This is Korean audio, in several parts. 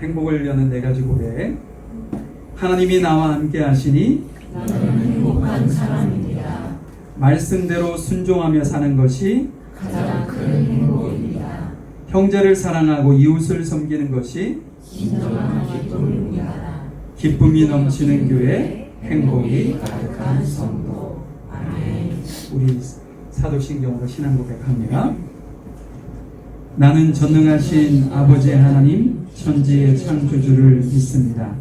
행복을 여는 네 가지 고백. 하나님이 나와 함께 하시니 나는 행복한 사람입니다. 말씀대로 순종하며 사는 것이 가장 큰 행복입니다. 형제를 사랑하고 이웃을 섬기는 것이 진정한 기쁨입니다. 기쁨이 넘치는 교회, 행복이 가득한 성도. 아멘. 우리 사도신경으로 신앙 고백합니다. 나는 전능하신 아버지 하나님 천지의 창조주를 믿습니다.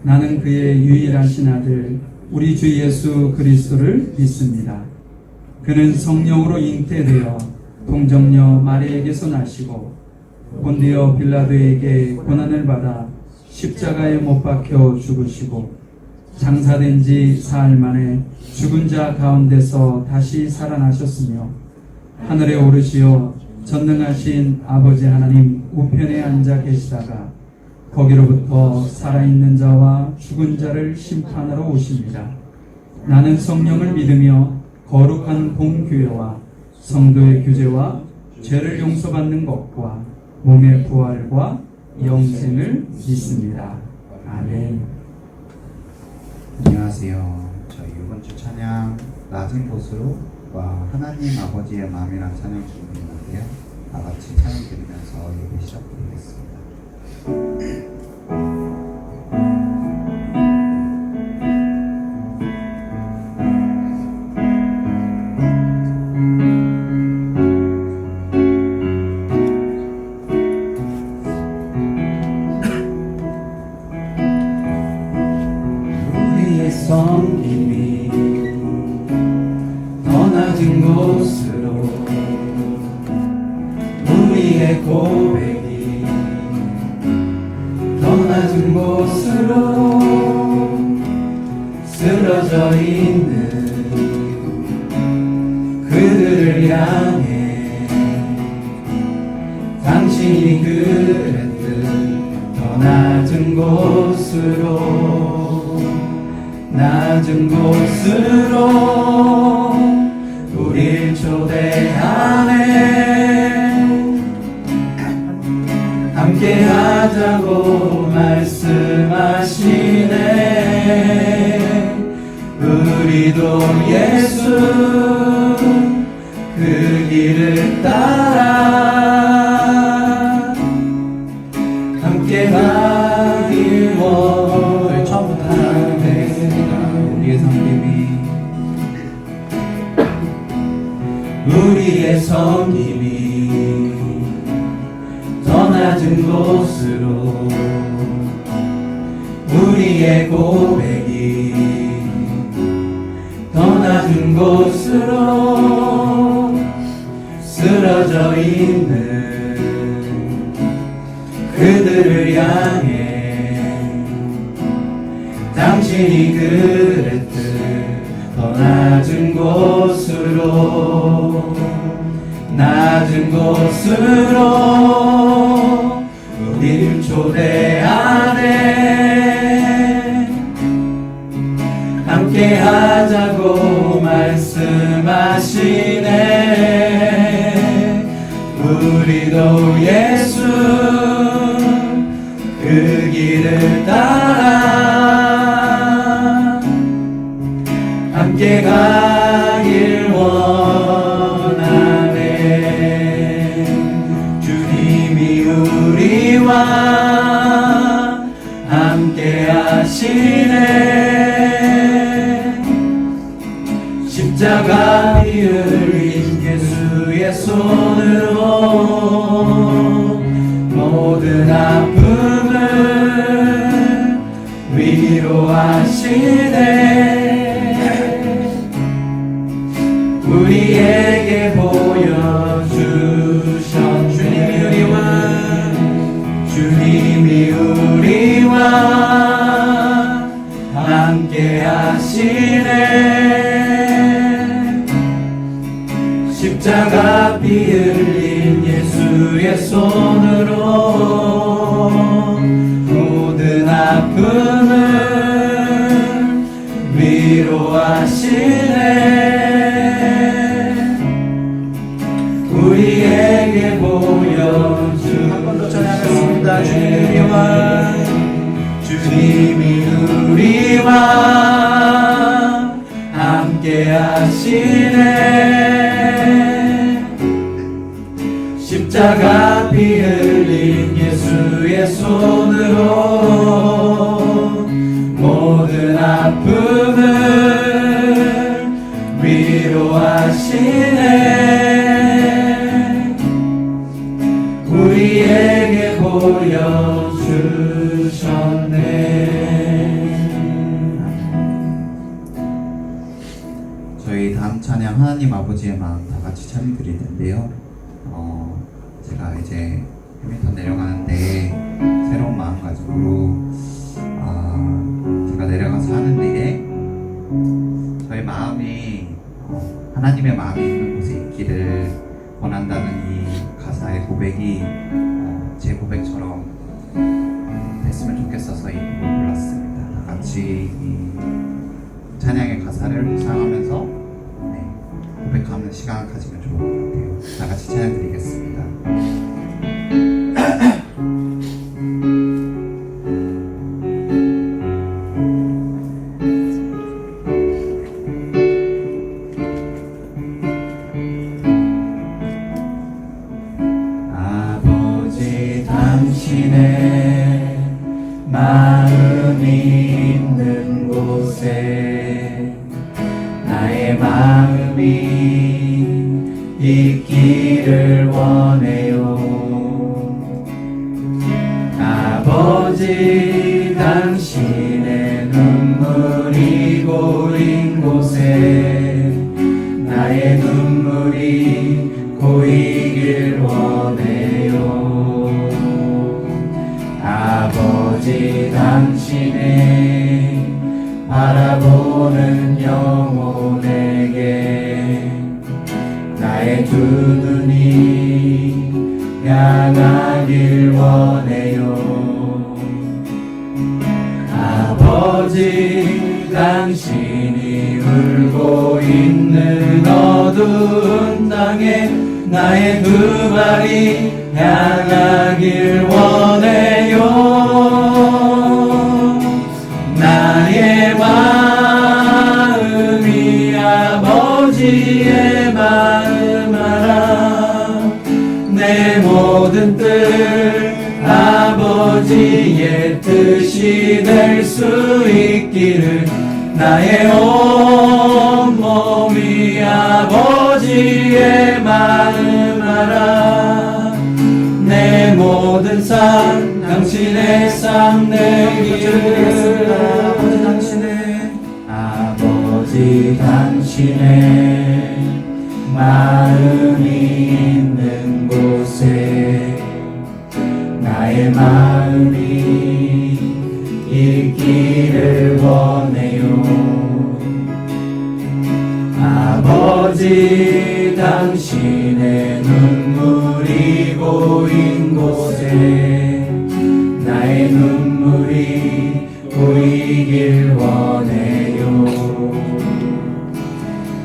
나는 그의 유일하신 아들 우리 주 예수 그리스도를 믿습니다. 그는 성령으로 잉태되어 동정녀 마리에게서 나시고 본디오 빌라도에게 고난을 받아 십자가에 못 박혀 죽으시고 장사된 지 사흘 만에 죽은 자 가운데서 다시 살아나셨으며 하늘에 오르시어 전능하신 아버지 하나님 우편에 앉아 계시다가 거기로부터 살아있는 자와 죽은 자를 심판하러 오십니다. 나는 성령을 믿으며 거룩한 공교회와 성도의 규제와 죄를 용서받는 것과 몸의 부활과 영생을 믿습니다. 아멘. 안녕하세요. 저희 이번 주 찬양 낮은 곳으로와 하나님 아버지의 마음이란 찬양 준비했는데요. 다 같이 찬양 드리면서 예배 시작드리겠습니다. 우리의 섬김이 더 낮은 곳으로 우리의 고백이 더 낮은 곳으로 쓰러져 있는 그들을 향해 당신이 그랬듯 더 낮은 곳으로 우릴 초대하네. 함께 하자고 말씀하시네. 우리도 예수 그 길을 따라 함께 가길 원해. 처음부터 하겠습니다. 우리의 섬김이 더 낮은 곳으로 우리의 고백이 더 낮은 곳으로 쓰러져 있는 그들을 향해 당신이 그랬듯 더 낮은 곳으로 우릴 초대하네. 함께 하자고 말씀하시네. 우리도 예수 그 길을 따라 함께 가길 원하네. 주님이 우리와 함께 하시네. 십자가 피 흘린 예수의 손으로 모든 아픔을 위로하시네. 우리에게 보여주신 주님이 우리와 함께 하시네. 십자가 피 흘린 예수의 손으로 모든 아픔을 위로하시네. 우리에게 보여준 한 번 더 전하겠습니다. 주님이 우리와 주님이 우리와 함께 하시네. 십자가 피 흘린 예수의 손으로 모든 아픔을 위로하시네. 우리에게 보여주셨네. 저희 다음 찬양 하나님 아버지의 마음 다 같이 찬양 드릴 텐데요. 제가 이제 해밀턴 내려가는데 새로운 마음가짐으로 제가 내려가서 하는데 저희 마음이 하나님의 마음이 있는 곳에 있기를 원한다는 이 가사의 고백이 제 고백처럼 됐으면 좋겠어서 이 곡을 불렀습니다. 다 같이 이 찬양의 가사를 묵상하면서 고백하는 시간 가지면 좋을 것 같아요. 다 같이 찬양 드리겠습니다. 아버지 당신의 마음이 있는 곳에 나의 마음이 있기를 원해요. 아버지 당신의 눈물이 고인 곳에 나의 눈물이 고이길 원해요. 아버지 당신의 바라보는 영혼에게 나의 두 눈이 향하길 원해요. 아버지 당신이 울고 있는 어두운 땅에 나의 두 발이 향하길 원해요. 나의 마음이 아버지의 마음 알아. 내 모든 뜻 아버지의 뜻이 될 수 있기를 나의 온몸이 아버지의 마음 알아. 내 모든 삶 당신의 삶 되기를. 아버지 당신의 마음이 있는 곳에 나의 마음이 있기를 원해요. 아버지 당신의 눈물이 고인 곳에 나의 눈물이 고이길 원해요.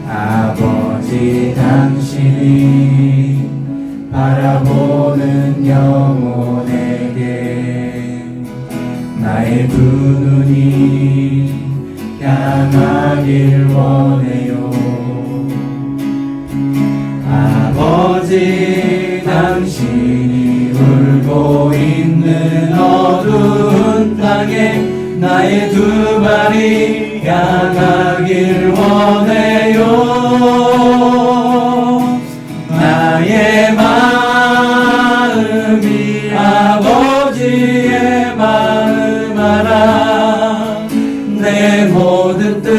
아버지 당신이 바라보는 영혼에게 나의 두 눈이 향하길 원해요. 아버지 당신이 울고 있는 어두운 땅에 나의 두 발이 향하길 원해요. 나의 마음이 아버지의 마음 알아. 내 모든 뜻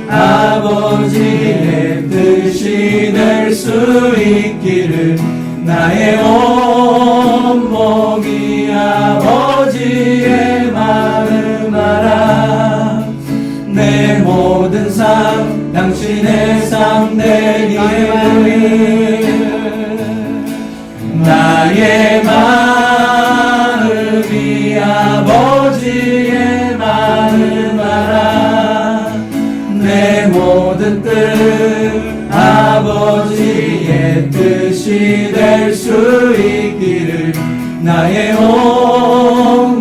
아버지의 뜻이 될 수 있기를 나의 온몸이 아버지의 마음 알아. 내 모든 삶 당신의 삶 되기를. 나의 마음이 아버지의 마음 알아. 내 모든 뜻 아버지의 뜻이 될 수 있기를 나의 온몸이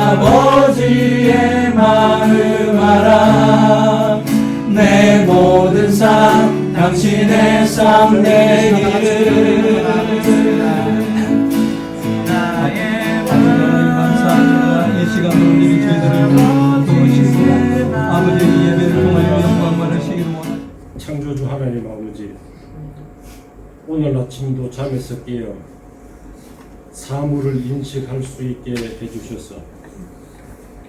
아버지의 마음 알아. 내 모든 삶 당신의 삶 되기를. 하나님 감사합니다. 이 시간으로 우리 저희들을 도우시고 아버지 예배를 통하여 영광 받으시기를 원합니다. 창조주 하나님 아버지, 오늘 아침도 잠에서 깨어 사물을 인식할 수 있게 해주셔서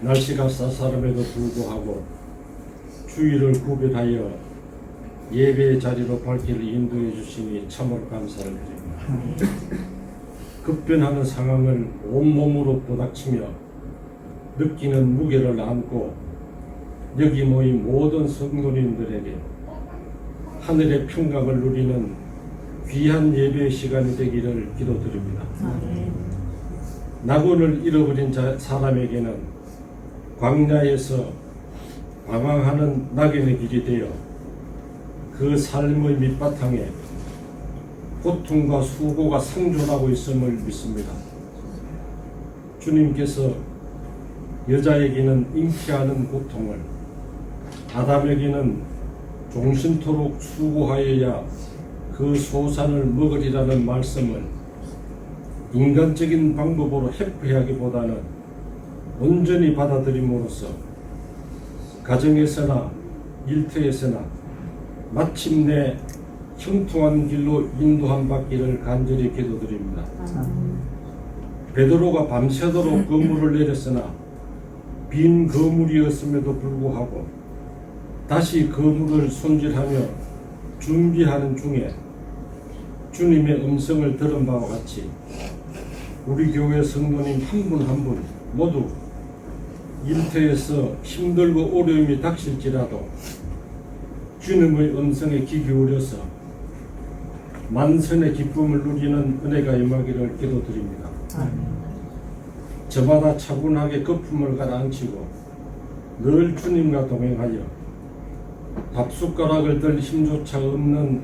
날씨가 쌀쌀함에도 불구하고 주의를 구별하여 예배의 자리로 발길을 인도해 주시니 참으로 감사를 드립니다. 급변하는 상황을 온몸으로 부닥치며 느끼는 무게를 안고 여기 모인 모든 성도님들에게 하늘의 평강을 누리는 귀한 예배의 시간이 되기를 기도드립니다. 낙원을 잃어버린 사람에게는 광야에서 방황하는 낙원의 길이 되어 그 삶의 밑바탕에 고통과 수고가 상존하고 있음을 믿습니다. 주님께서 여자에게는 잉태하는 고통을, 아담에게는 종신토록 수고하여야 그 소산을 먹으리라는 말씀을 인간적인 방법으로 회피하기보다는 온전히 받아들임으로써 가정에서나 일터에서나 마침내 형통한 길로 인도함 받기를 간절히 기도드립니다. 베드로가 밤새도록 그물을 내렸으나 빈 그물이었음에도 불구하고 다시 그물을 손질하며 준비하는 중에 주님의 음성을 들은 바와 같이 우리 교회 성도님 한 분 한 분 모두 일터에서 힘들고 어려움이 닥칠지라도 주님의 음성에 귀 기울여서 만선의 기쁨을 누리는 은혜가 임하기를 기도드립니다. 저마다 차분하게 거품을 가라앉히고 늘 주님과 동행하여 밥숟가락을 들 힘조차 없는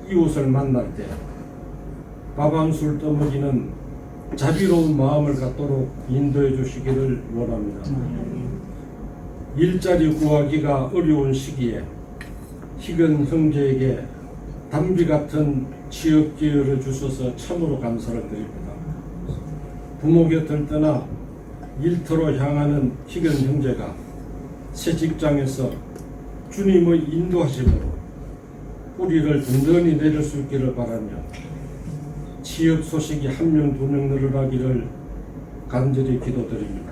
이웃을 만날 때 밥 한 술 떠먹이는 자비로운 마음을 갖도록 인도해 주시기를 원합니다. 일자리 구하기가 어려운 시기에 희근 형제에게 담비 같은 취업 기회를 주셔서 참으로 감사를 드립니다. 부모 곁을 떠나 일터로 향하는 희근 형제가 새 직장에서 주님의 인도하심으로 뿌리를 든든히 내릴 수 있기를 바라며 취업 소식이 한 명 두 명 늘어나기를 간절히 기도드립니다.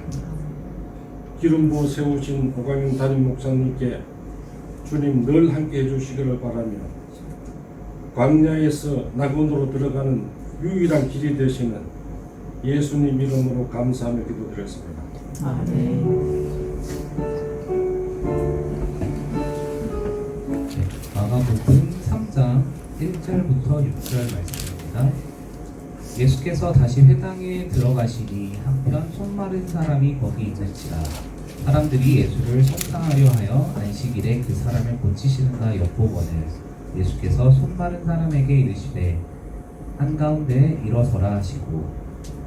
기름 부어 세우신 오광영 담임 목사님께 주님 늘 함께 해주시기를 바라며 광야에서 낙원으로 들어가는 유일한 길이 되시는 예수님 이름으로 감사하며 기도드렸습니다. 마가복음 3장 1절부터 6절 말씀입니다. 예수께서 다시 회당에 들어가시니 한편 손 마른 사람이 거기 있는지라 사람들이 예수를 속상하려 하여 안식일에 그 사람을 고치시는가 엿보거늘 예수께서 손 마른 사람에게 이르시되 한가운데 일어서라 하시고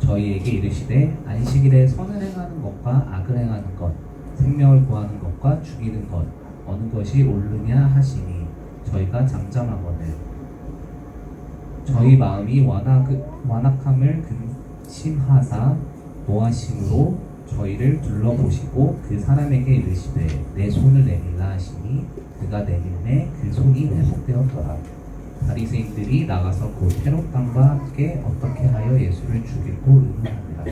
저희에게 이르시되 안식일에 선을 행하는 것과 악을 행하는 것 생명을 구하는 것과 죽이는 것 어느 것이 옳으냐 하시니 저희가 잠잠하거늘 저희 마음이 완악함을 근심하사 노하심으로 저희를 둘러보시고 그 사람에게 이르시되 내 손을 내밀라 하시니 그가 내밀매 그 손이 회복되었더라. 바리새인들이 나가서 곧 헤롯 왕과 함께 어떻게 하여 예수를 죽이고 의논하니라.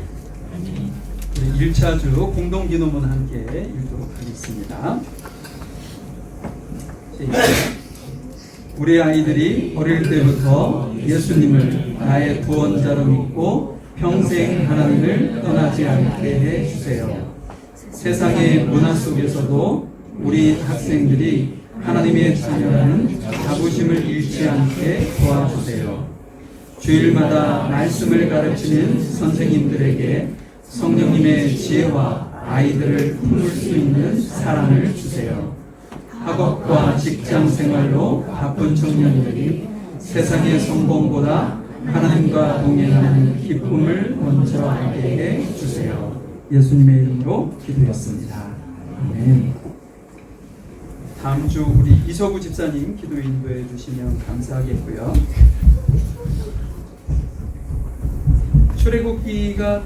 1차주 공동기도문 함께 읽도록 하겠습니다. 우리 아이들이 어릴 때부터 예수님을 나의 구원자로 믿고 평생 하나님을 떠나지 않게 해주세요. 세상의 문화 속에서도 우리 학생들이 하나님의 자녀라는 자부심을 잃지 않게 도와주세요. 주일마다 말씀을 가르치는 선생님들에게 성령님의 지혜와 아이들을 품을 수 있는 사랑을 주세요. 학업과 직장 생활로 바쁜 청년들이 세상의 성공보다 하나님과 동행하는 기쁨을 먼저 알게 해주세요. 예수님의 이름으로 기도했습니다. 아멘. 다음 주 우리 이서구 집사님 기도 인도해 주시면 감사하겠고요. 출애굽기가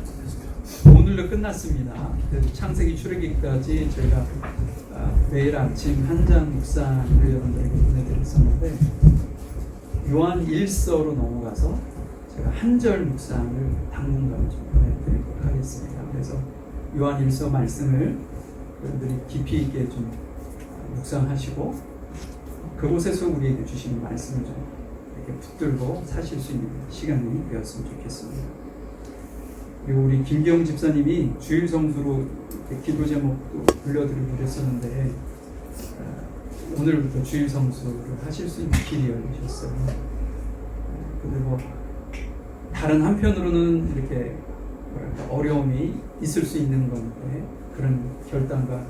오늘로 끝났습니다. 그래서 창세기 출애굽기까지 저희가 매일 아침 한 장 묵상을 여러분들에게 보내드렸었는데 요한 1서로 넘어가서 제가 한 절 묵상을 당분간 좀 보내드리도록 하겠습니다. 그래서 요한 1서 말씀을 여러분들이 깊이 있게 좀 묵상하시고 그곳에서 우리에게 주시는 말씀을 좀 이렇게 붙들고 사실 수 있는 시간이 되었으면 좋겠습니다. 그리고 우리 김기영 집사님이 주일 성수로 기도 제목도 불려드리고 그랬었는데 오늘부터 주일 성수를 하실 수 있는 길이 열리셨어요. 그리고 다른 한편으로는 이렇게 어려움이 있을 수 있는 건데 그런 결단과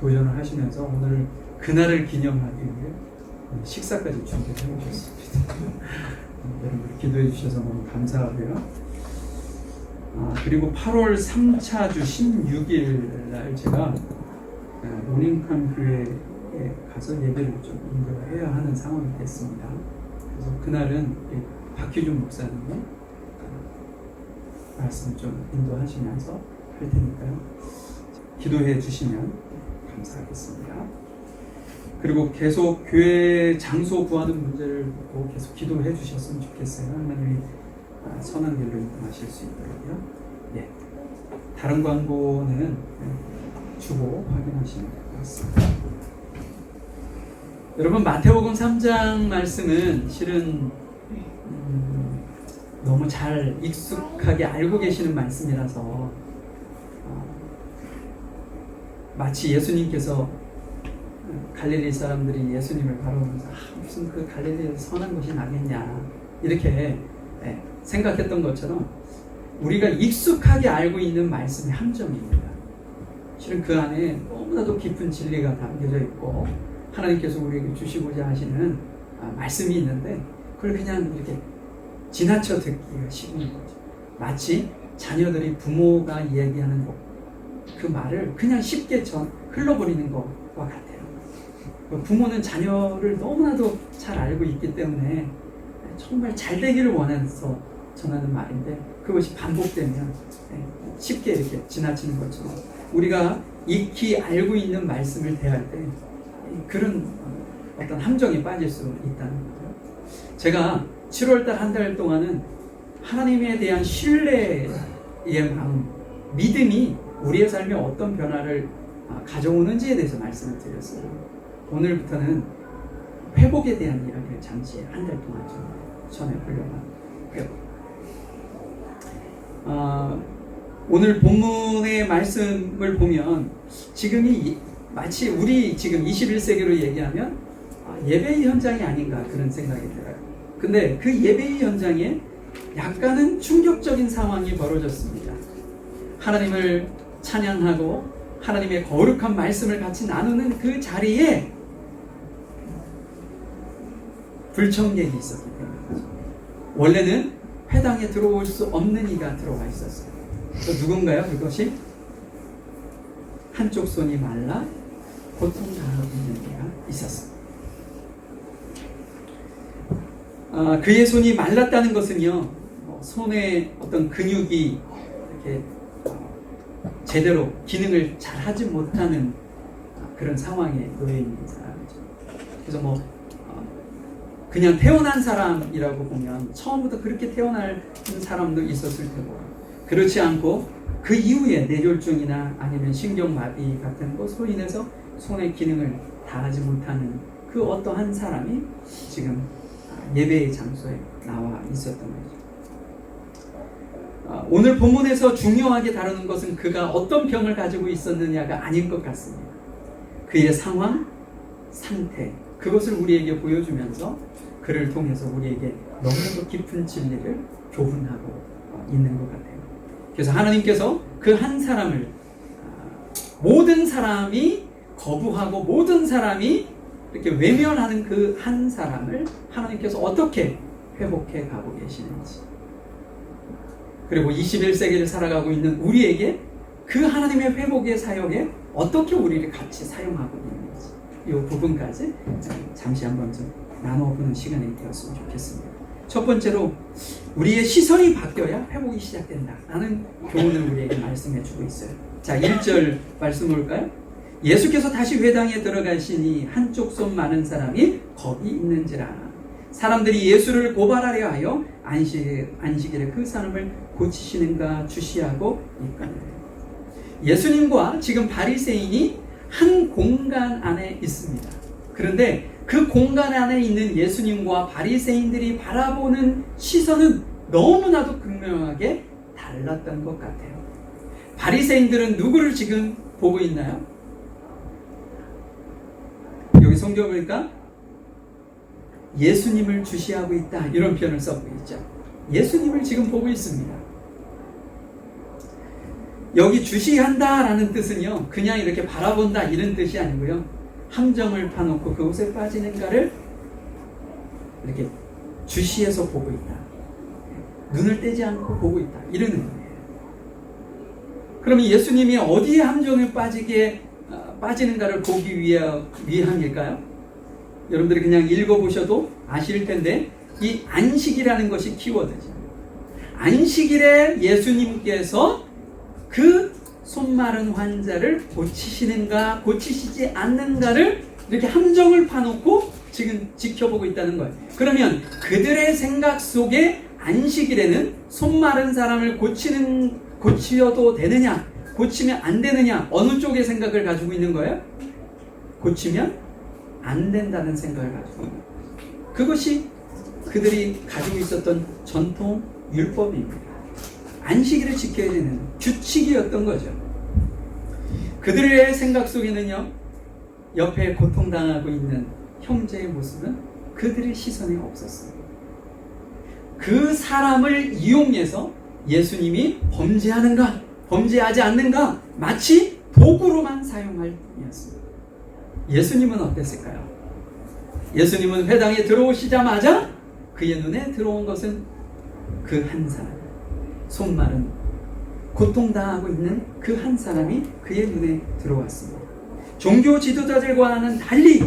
도전을 하시면서 오늘 그날을 기념하기 위해 식사까지 준비해 오셨습니다. 여러분 기도해 주셔서 너무 감사하고요. 그리고 8월 3차주 16일 날 제가 로닝캄 교회에 가서 예배를 좀 인도해야 하는 상황이 됐습니다. 그래서 그날은 박희준 목사님이 말씀을 좀 인도하시면서 할 테니까요. 기도해 주시면 감사하겠습니다. 그리고 계속 교회 장소 구하는 문제를 보고 계속 기도해 주셨으면 좋겠어요. 하나님이 선한 길로 인도하실 수 있도록요. 예. 다른 광고는 주고 확인하시면 될 것 같습니다. 여러분 마태복음 3장 말씀은 실은 너무 잘 익숙하게 알고 계시는 말씀이라서 마치 예수님께서 갈릴리 사람들이 예수님을 바라보면서 무슨 그 갈릴리에서 선한 것이 나겠냐 이렇게 생각했던 것처럼 우리가 익숙하게 알고 있는 말씀의 함정입니다. 실은 그 안에 너무나도 깊은 진리가 담겨져 있고 하나님께서 우리에게 주시고자 하시는 말씀이 있는데 그걸 그냥 이렇게 지나쳐 듣기가 쉬운 거죠. 마치 자녀들이 부모가 이야기하는 그 말을 그냥 쉽게 흘러버리는 것과 같아요. 부모는 자녀를 너무나도 잘 알고 있기 때문에 정말 잘 되기를 원해서 전하는 말인데 그것이 반복되면 쉽게 이렇게 지나치는 것처럼 우리가 익히 알고 있는 말씀을 대할 때 그런 어떤 함정에 빠질 수 있다는 거죠. 제가 7월달 한 달 동안은 하나님에 대한 신뢰의 마음, 믿음이 우리의 삶에 어떤 변화를 가져오는지에 대해서 말씀을 드렸어요. 오늘부터는 회복에 대한 이야기를 잠시 한 달 동안 좀 전해보려고 합니다. 오늘 본문의 말씀을 보면 지금이 마치 우리 지금 21세기로 얘기하면 예배의 현장이 아닌가 그런 생각이 들어요. 근데 그 예배의 현장에 약간은 충격적인 상황이 벌어졌습니다. 하나님을 찬양하고 하나님의 거룩한 말씀을 같이 나누는 그 자리에 불청객이 있었기 때문이죠. 원래는 회당에 들어올 수 없는 이가 들어와 있었어요. 누군가요? 그것이 한쪽 손이 말라 고통당하고 있는 이가 있었습니다. 그의 손이 말랐다는 것은요, 손의 어떤 근육이 이렇게 제대로 기능을 잘 하지 못하는 그런 상황에 놓여 있는 사람이죠. 그래서 그냥 태어난 사람이라고 보면 처음부터 그렇게 태어난 사람도 있었을 테고, 그렇지 않고 그 이후에 뇌졸중이나 아니면 신경마비 같은 것으로 인해서 손의 기능을 다하지 못하는 그 어떠한 사람이 지금 예배의 장소에 나와 있었던 거죠. 오늘 본문에서 중요하게 다루는 것은 그가 어떤 병을 가지고 있었느냐가 아닌 것 같습니다. 그의 상황, 상태, 그것을 우리에게 보여주면서 그를 통해서 우리에게 너무나도 깊은 진리를 교훈하고 있는 것 같아요. 그래서 하나님께서 그 한 사람을 모든 사람이 거부하고 모든 사람이 이렇게 외면하는 그 한 사람을 하나님께서 어떻게 회복해 가고 계시는지, 그리고 21세기를 살아가고 있는 우리에게 그 하나님의 회복의 사역에 어떻게 우리를 같이 사용하고 있는지 이 부분까지 잠시 한번 좀 나눠보는 시간이 되었으면 좋겠습니다. 첫 번째로 우리의 시선이 바뀌어야 회복이 시작된다라는 교훈을 우리에게 말씀해 주고 있어요. 자, 1절 말씀 볼까요? 예수께서 다시 회당에 들어가시니 한쪽 손 많은 사람이 거기 있는지라. 사람들이 예수를 고발하려 하여 안식일에 그 사람을 고치시는가 주시하고 있거니와. 예수님과 지금 바리새인이 한 공간 안에 있습니다. 그런데 그 공간 안에 있는 예수님과 바리새인들이 바라보는 시선은 너무나도 극명하게 달랐던 것 같아요. 바리새인들은 누구를 지금 보고 있나요? 여기 성경을 보니까 예수님을 주시하고 있다 이런 표현을 쓰고 있죠. 예수님을 지금 보고 있습니다. 여기 주시한다라는 뜻은요, 그냥 이렇게 바라본다 이런 뜻이 아니고요, 함정을 파놓고 그곳에 빠지는가를 이렇게 주시해서 보고 있다, 눈을 떼지 않고 보고 있다 이런 의미예요. 그러면 예수님이 어디에 함정에 빠지는가를 보기 위함일까요? 여러분들이 그냥 읽어보셔도 아실 텐데 이 안식이라는 것이 키워드죠. 안식일에 예수님께서 그 손마른 환자를 고치시는가 고치시지 않는가를 이렇게 함정을 파놓고 지금 지켜보고 있다는 거예요. 그러면 그들의 생각 속에 안식일에는 손마른 사람을 고치어도 되느냐 고치면 안 되느냐 어느 쪽의 생각을 가지고 있는 거예요? 고치면 안 된다는 생각을 가지고 있는 거예요. 그것이 그들이 가지고 있었던 전통 율법입니다. 안식일을 지켜야 되는 규칙이었던 거죠. 그들의 생각 속에는요, 옆에 고통당하고 있는 형제의 모습은 그들의 시선에 없었어요. 그 사람을 이용해서 예수님이 범죄하는가 범죄하지 않는가 마치 도구로만 사용할 뿐이었습니다. 예수님은 어땠을까요? 예수님은 회당에 들어오시자마자 그의 눈에 들어온 것은 그 한 사람, 손마른 고통당하고 있는 그 한 사람이 그의 눈에 들어왔습니다. 종교 지도자들과는 달리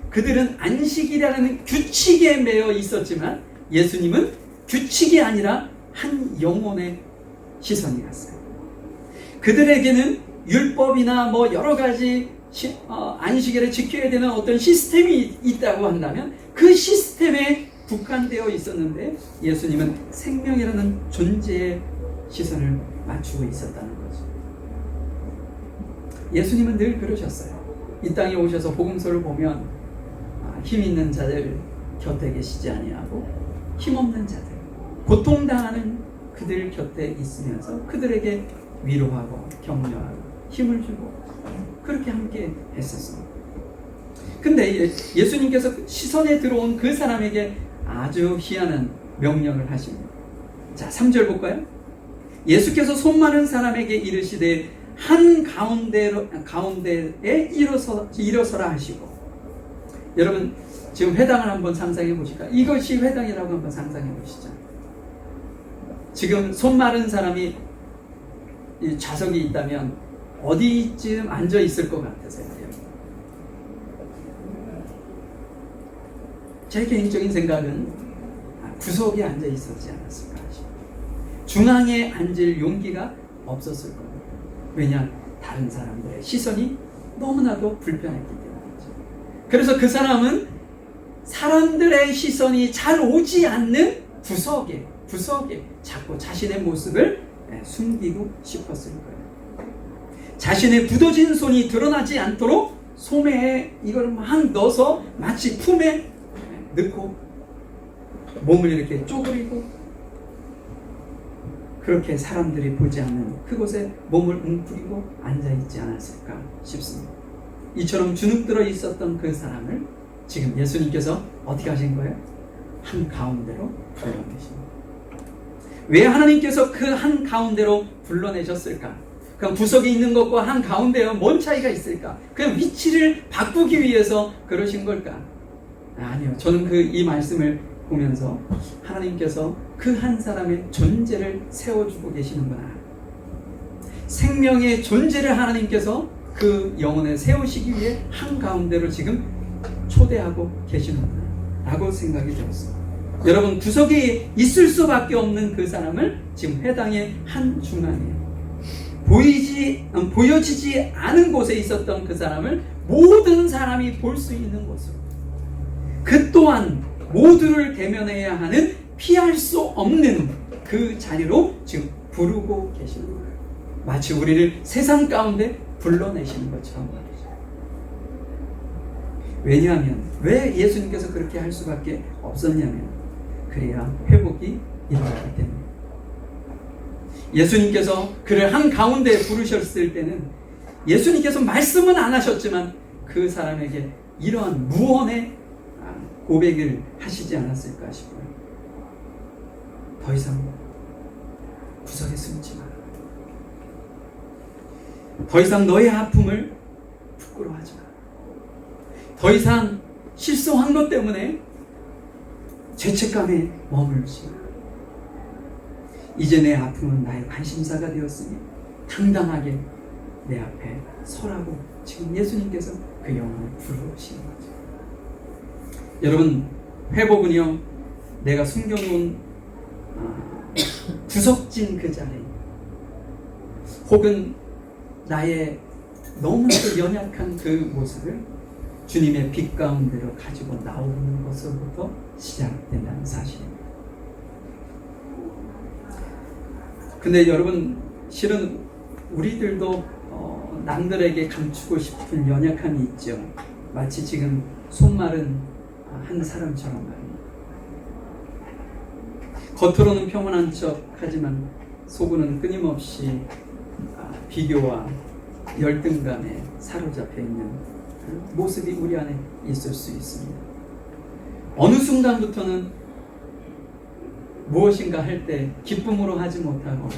그들은 안식이라는 규칙에 매여 있었지만 예수님은 규칙이 아니라 한 영혼의 시선이 갔어요. 그들에게는 율법이나 뭐 여러 가지 안식일을 지켜야 되는 어떤 시스템이 있다고 한다면 그 시스템에 국한되어 있었는데 예수님은 생명이라는 존재의 시선을 맞추고 있었다는 거죠. 예수님은 늘 그러셨어요. 이 땅에 오셔서 복음서를 보면 힘 있는 자들 곁에 계시지 아니하고 힘없는 자들, 고통당하는 그들 곁에 있으면서 그들에게 위로하고 격려하고 힘을 주고 그렇게 함께 했었습니다. 근데 예수님께서 시선에 들어온 그 사람에게 아주 희한한 명령을 하십니다. 자, 3절 볼까요? 예수께서 손 많은 사람에게 이르시되 한 가운데에 일어서라 하시고. 여러분 지금 회당을 한번 상상해 보실까요? 이것이 회당이라고 한번 상상해 보시죠. 지금 손 마른 사람이 이 좌석이 있다면 어디쯤 앉아 있을 것 같으세요? 제 개인적인 생각은 구석에 앉아 있었지 않았을까 싶어요. 중앙에 앉을 용기가 없었을 겁니다. 왜냐? 다른 사람들의 시선이 너무나도 불편했기 때문이죠. 그래서 그 사람은 사람들의 시선이 잘 오지 않는 구석에 자꾸 자신의 모습을 숨기고 싶었을 거예요. 자신의 굳어진 손이 드러나지 않도록 소매에 이걸 막 넣어서 마치 품에 넣고 몸을 이렇게 쪼그리고 그렇게 사람들이 보지 않는 그곳에 몸을 웅크리고 앉아있지 않았을까 싶습니다. 이처럼 주눅들어 있었던 그 사람을 지금 예수님께서 어떻게 하신 거예요? 한 가운데로 불러내십니다. 왜 하나님께서 그 한 가운데로 불러내셨을까? 그 구석에 있는 것과 한 가운데와 뭔 차이가 있을까? 그 위치를 바꾸기 위해서 그러신 걸까? 아니요. 저는 이 말씀을 보면서 하나님께서 그 한 사람의 존재를 세워주고 계시는구나. 생명의 존재를 하나님께서 그 영혼에 세우시기 위해 한가운데로 지금 초대하고 계시는구나라고 생각이 들었어요. 여러분, 구석에 있을 수밖에 없는 그 사람을 지금 회당의 한 중앙에 보여지지 않은 곳에 있었던 그 사람을 모든 사람이 볼 수 있는 곳으로, 그 또한 모두를 대면해야 하는 피할 수 없는 그 자리로 지금 부르고 계시는 거예요. 마치 우리를 세상 가운데 불러내시는 것처럼 말이죠. 왜냐하면, 왜 예수님께서 그렇게 할 수밖에 없었냐면, 그래야 회복이 일어나기 때문에. 예수님께서 그를 한가운데 부르셨을 때는 예수님께서 말씀은 안 하셨지만 그 사람에게 이러한 무언의 고백을 하시지 않았을까 싶어요. 더 이상 구석에 숨지 마라. 더 이상 너의 아픔을 부끄러워하지 마라. 더 이상 실수한 것 때문에 죄책감에 머물지 마라. 이제 내 아픔은 나의 관심사가 되었으니 당당하게 내 앞에 서라고 지금 예수님께서 그 영혼을 부르시는 거죠. 여러분, 회복은요, 내가 숨겨놓은 구석진 그 자리, 혹은 나의 너무나도 연약한 그 모습을 주님의 빛 가운데로 가지고 나오는 것으로부터 시작된다는 사실입니다. 근데 여러분, 실은 우리들도 남들에게 감추고 싶은 연약함이 있죠. 마치 지금 손마른 한 사람처럼 말입니다. 겉으로는 평온한 척 하지만 속으로는 끊임없이 비교와 열등감에 사로잡혀 있는 그 모습이 우리 안에 있을 수 있습니다. 어느 순간부터는 무엇인가 할 때 기쁨으로 하지 못하고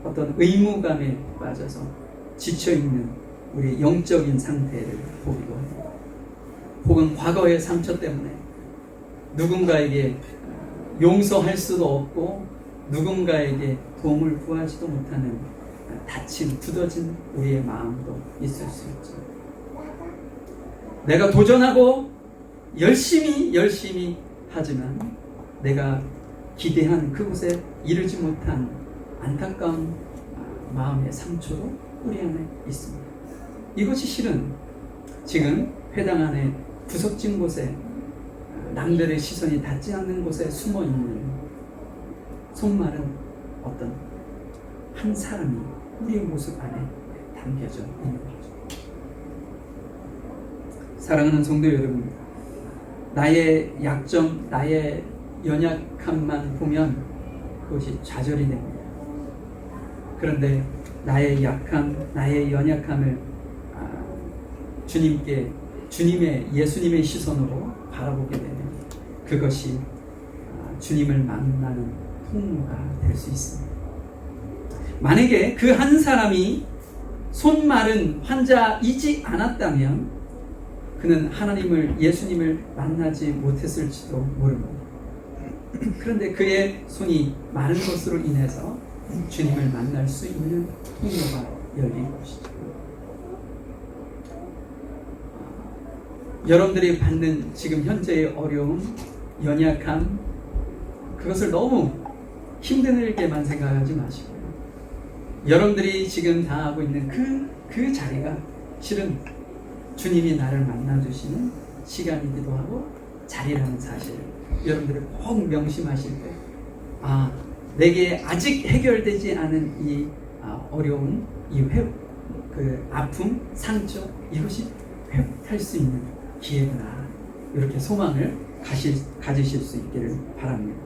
어떤 의무감에 빠져서 지쳐있는 우리 영적인 상태를 보기도 합니다. 혹은 과거의 상처 때문에 누군가에게 용서할 수도 없고 누군가에게 도움을 구하지도 못하는 다친, 굳어진 우리의 마음도 있을 수 있죠. 내가 도전하고 열심히 하지만 내가 기대한 그곳에 이르지 못한 안타까운 마음의 상처도 우리 안에 있습니다. 이것이 실은 지금 회당 안에 구석진 곳에 남들의 시선이 닿지 않는 곳에 숨어있는 손마른 어떤 한 사람이 우리의 모습 안에 담겨져 있는 거죠. 사랑하는 성도 여러분, 나의 약점, 나의 연약함만 보면 그것이 좌절이 됩니다. 그런데 나의 약함, 나의 연약함을 예수님의 시선으로 바라보게 되면 그것이 주님을 만나는 통로가 될 수 있습니다. 만약에 그 한 사람이 손마른 환자이지 않았다면 그는 예수님을 만나지 못했을지도 모릅니다. 그런데 그의 손이 마른 것으로 인해서 주님을 만날 수 있는 통로가 열린 것이죠. 여러분들이 받는 지금 현재의 어려움, 연약함, 그것을 너무 힘들게만 생각하지 마시고요. 여러분들이 지금 당하고 있는 그 자리가 실은 주님이 나를 만나주시는 시간이기도 하고 자리라는 사실을 여러분들이 꼭 명심하실 때, 내게 아직 해결되지 않은 이 어려운 이 그 아픔, 상처, 이것이 회복할 수 있는 기회구나, 이렇게 소망을 가지실 수 있기를 바랍니다.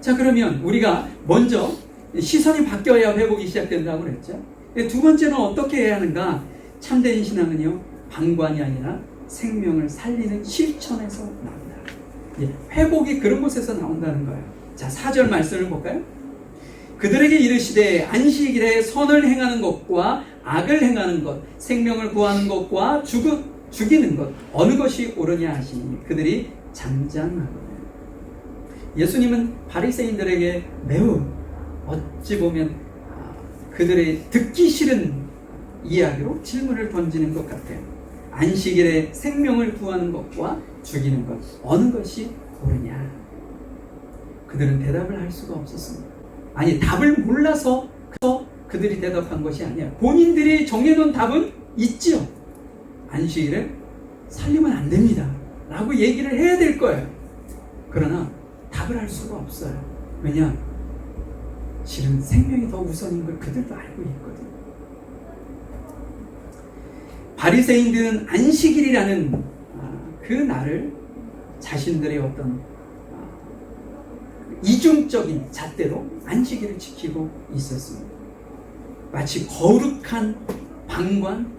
자, 그러면 우리가 먼저 시선이 바뀌어야 회복이 시작된다고 그랬죠. 두 번째는 어떻게 해야 하는가? 참된 신앙은요, 방관이 아니라 생명을 살리는 실천에서 나온다. 회복이 그런 곳에서 나온다는 거예요. 자, 4절 말씀을 볼까요? 그들에게 이르시되 안식일에 선을 행하는 것과 악을 행하는 것, 생명을 구하는 것과 죽이는 것, 어느 것이 옳으냐 하시니 그들이 잠잠하거든요. 예수님은 바리새인들에게 매우 어찌 보면 그들의 듣기 싫은 이야기로 질문을 던지는 것 같아요. 안식일에 생명을 구하는 것과 죽이는 것, 어느 것이 옳으냐? 그들은 대답을 할 수가 없었습니다. 아니, 답을 몰라서 그들이 대답한 것이 아니야. 본인들이 정해놓은 답은 있지요. 안식일에 살리면 안 됩니다 라고 얘기를 해야 될 거예요. 그러나 답을 할 수가 없어요. 왜냐? 실은 생명이 더 우선인 걸 그들도 알고 있거든요. 바리새인들은 안식일이라는 그 날을 자신들의 어떤 이중적인 잣대로 안식일을 지키고 있었습니다. 마치 거룩한 방관,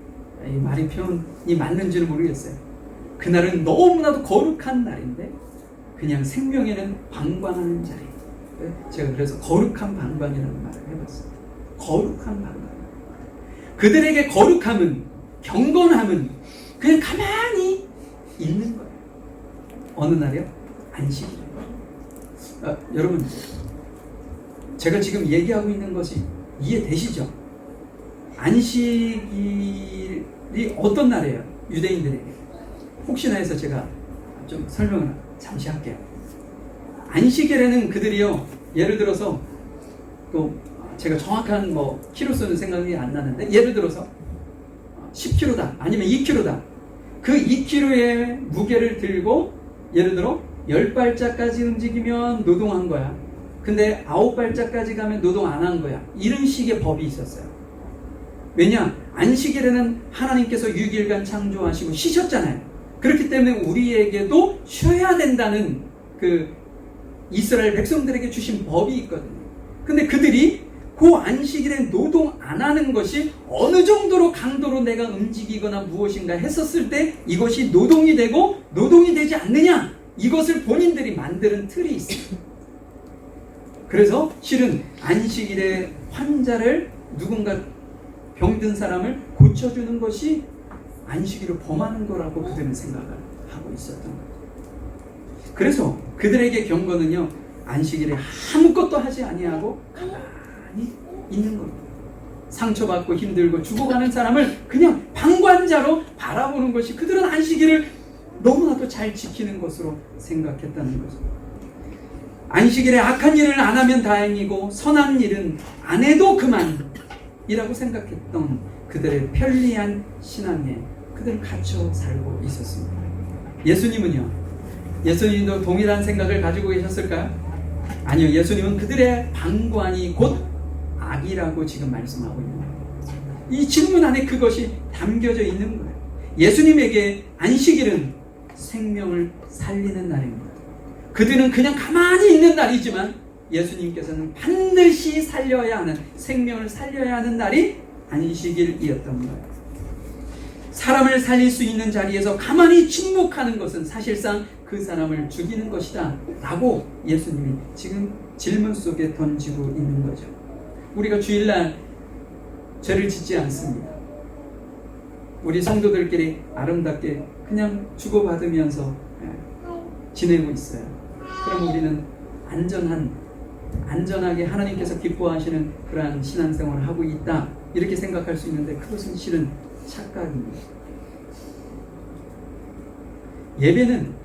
이 말이 표현이 맞는지는 모르겠어요. 그날은 너무나도 거룩한 날인데 그냥 생명에는 방관하는 자리. 제가 그래서 거룩한 방관이라는 말을 해봤습니다. 거룩한 방관. 그들에게 거룩함은, 경건함은 그냥 가만히 있는 거예요. 어느 날이요? 안식일. 여러분, 제가 지금 얘기하고 있는 것이 이해되시죠? 안식일이 어떤 날이에요? 유대인들에게. 혹시나 해서 제가 좀 설명을 잠시 할게요. 안식일에는 그들이요, 예를 들어서 또 제가 정확한 키로수는 생각이 안 나는데, 예를 들어서 10kg다 아니면 2kg다. 그 2kg의 무게를 들고 예를 들어 10발자까지 움직이면 노동한 거야. 근데 9발자까지 가면 노동 안 한 거야. 이런 식의 법이 있었어요. 왜냐? 안식일에는 하나님께서 6일간 창조하시고 쉬셨잖아요. 그렇기 때문에 우리에게도 쉬어야 된다는 그 이스라엘 백성들에게 주신 법이 있거든요. 근데 그들이 그 안식일에 노동 안 하는 것이 어느 정도로 강도로 내가 움직이거나 무엇인가 했었을 때 이것이 노동이 되고 노동이 되지 않느냐, 이것을 본인들이 만드는 틀이 있어요. 그래서 실은 안식일에 환자를, 누군가 병든 사람을 고쳐주는 것이 안식일을 범하는 거라고 그들은 생각을 하고 있었던 거예요. 그래서 그들에게 경건은요, 안식일에 아무것도 하지 아니하고 가만히 있는 겁니다. 상처받고 힘들고 죽어가는 사람을 그냥 방관자로 바라보는 것이 그들은 안식일을 너무나도 잘 지키는 것으로 생각했다는 거죠. 안식일에 악한 일을 안 하면 다행이고 선한 일은 안 해도 그만이라고 생각했던 그들의 편리한 신앙에 그들은 갇혀 살고 있었습니다. 예수님은요, 예수님도 동일한 생각을 가지고 계셨을까요? 아니요. 예수님은 그들의 방관이 곧 악이라고 지금 말씀하고 있는 거예요. 이 질문 안에 그것이 담겨져 있는 거예요. 예수님에게 안식일은 생명을 살리는 날입니다. 그들은 그냥 가만히 있는 날이지만 예수님께서는 반드시 살려야 하는, 생명을 살려야 하는 날이 안식일이었던 거예요. 사람을 살릴 수 있는 자리에서 가만히 침묵하는 것은 사실상 그 사람을 죽이는 것이다 라고 예수님이 지금 질문 속에 던지고 있는 거죠. 우리가 주일날 죄를 짓지 않습니다. 우리 성도들끼리 아름답게 그냥 주고받으면서 지내고 있어요. 그럼 우리는 안전하게 하나님께서 기뻐하시는 그러한 신앙생활을 하고 있다, 이렇게 생각할 수 있는데 그것은 실은 착각입니다. 예배는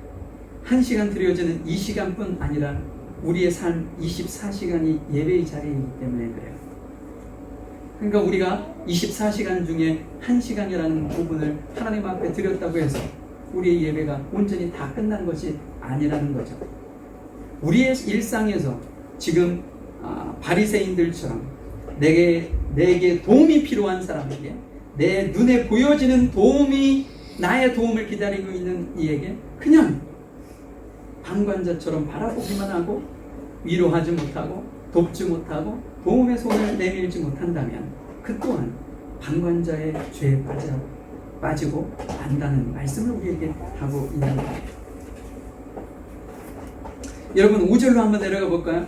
1시간 드려지는 이 시간뿐 아니라 우리의 삶 24시간이 예배의 자리이기 때문에 그래요. 그러니까 우리가 24시간 중에 1시간이라는 부분을 하나님 앞에 드렸다고 해서 우리의 예배가 온전히 다 끝난 것이 아니라는 거죠. 우리의 일상에서 지금 바리새인들처럼 내게 도움이 필요한 사람에게, 내 눈에 보여지는 도움이 나의 도움을 기다리고 있는 이에게 그냥 방관자처럼 바라보기만 하고 위로하지 못하고 돕지 못하고 도움의 손을 내밀지 못한다면 그 또한 방관자의 죄에 빠지고 안다는 말씀을 우리에게 하고 있는 거예요. 여러분 5절로 한번 내려가 볼까요?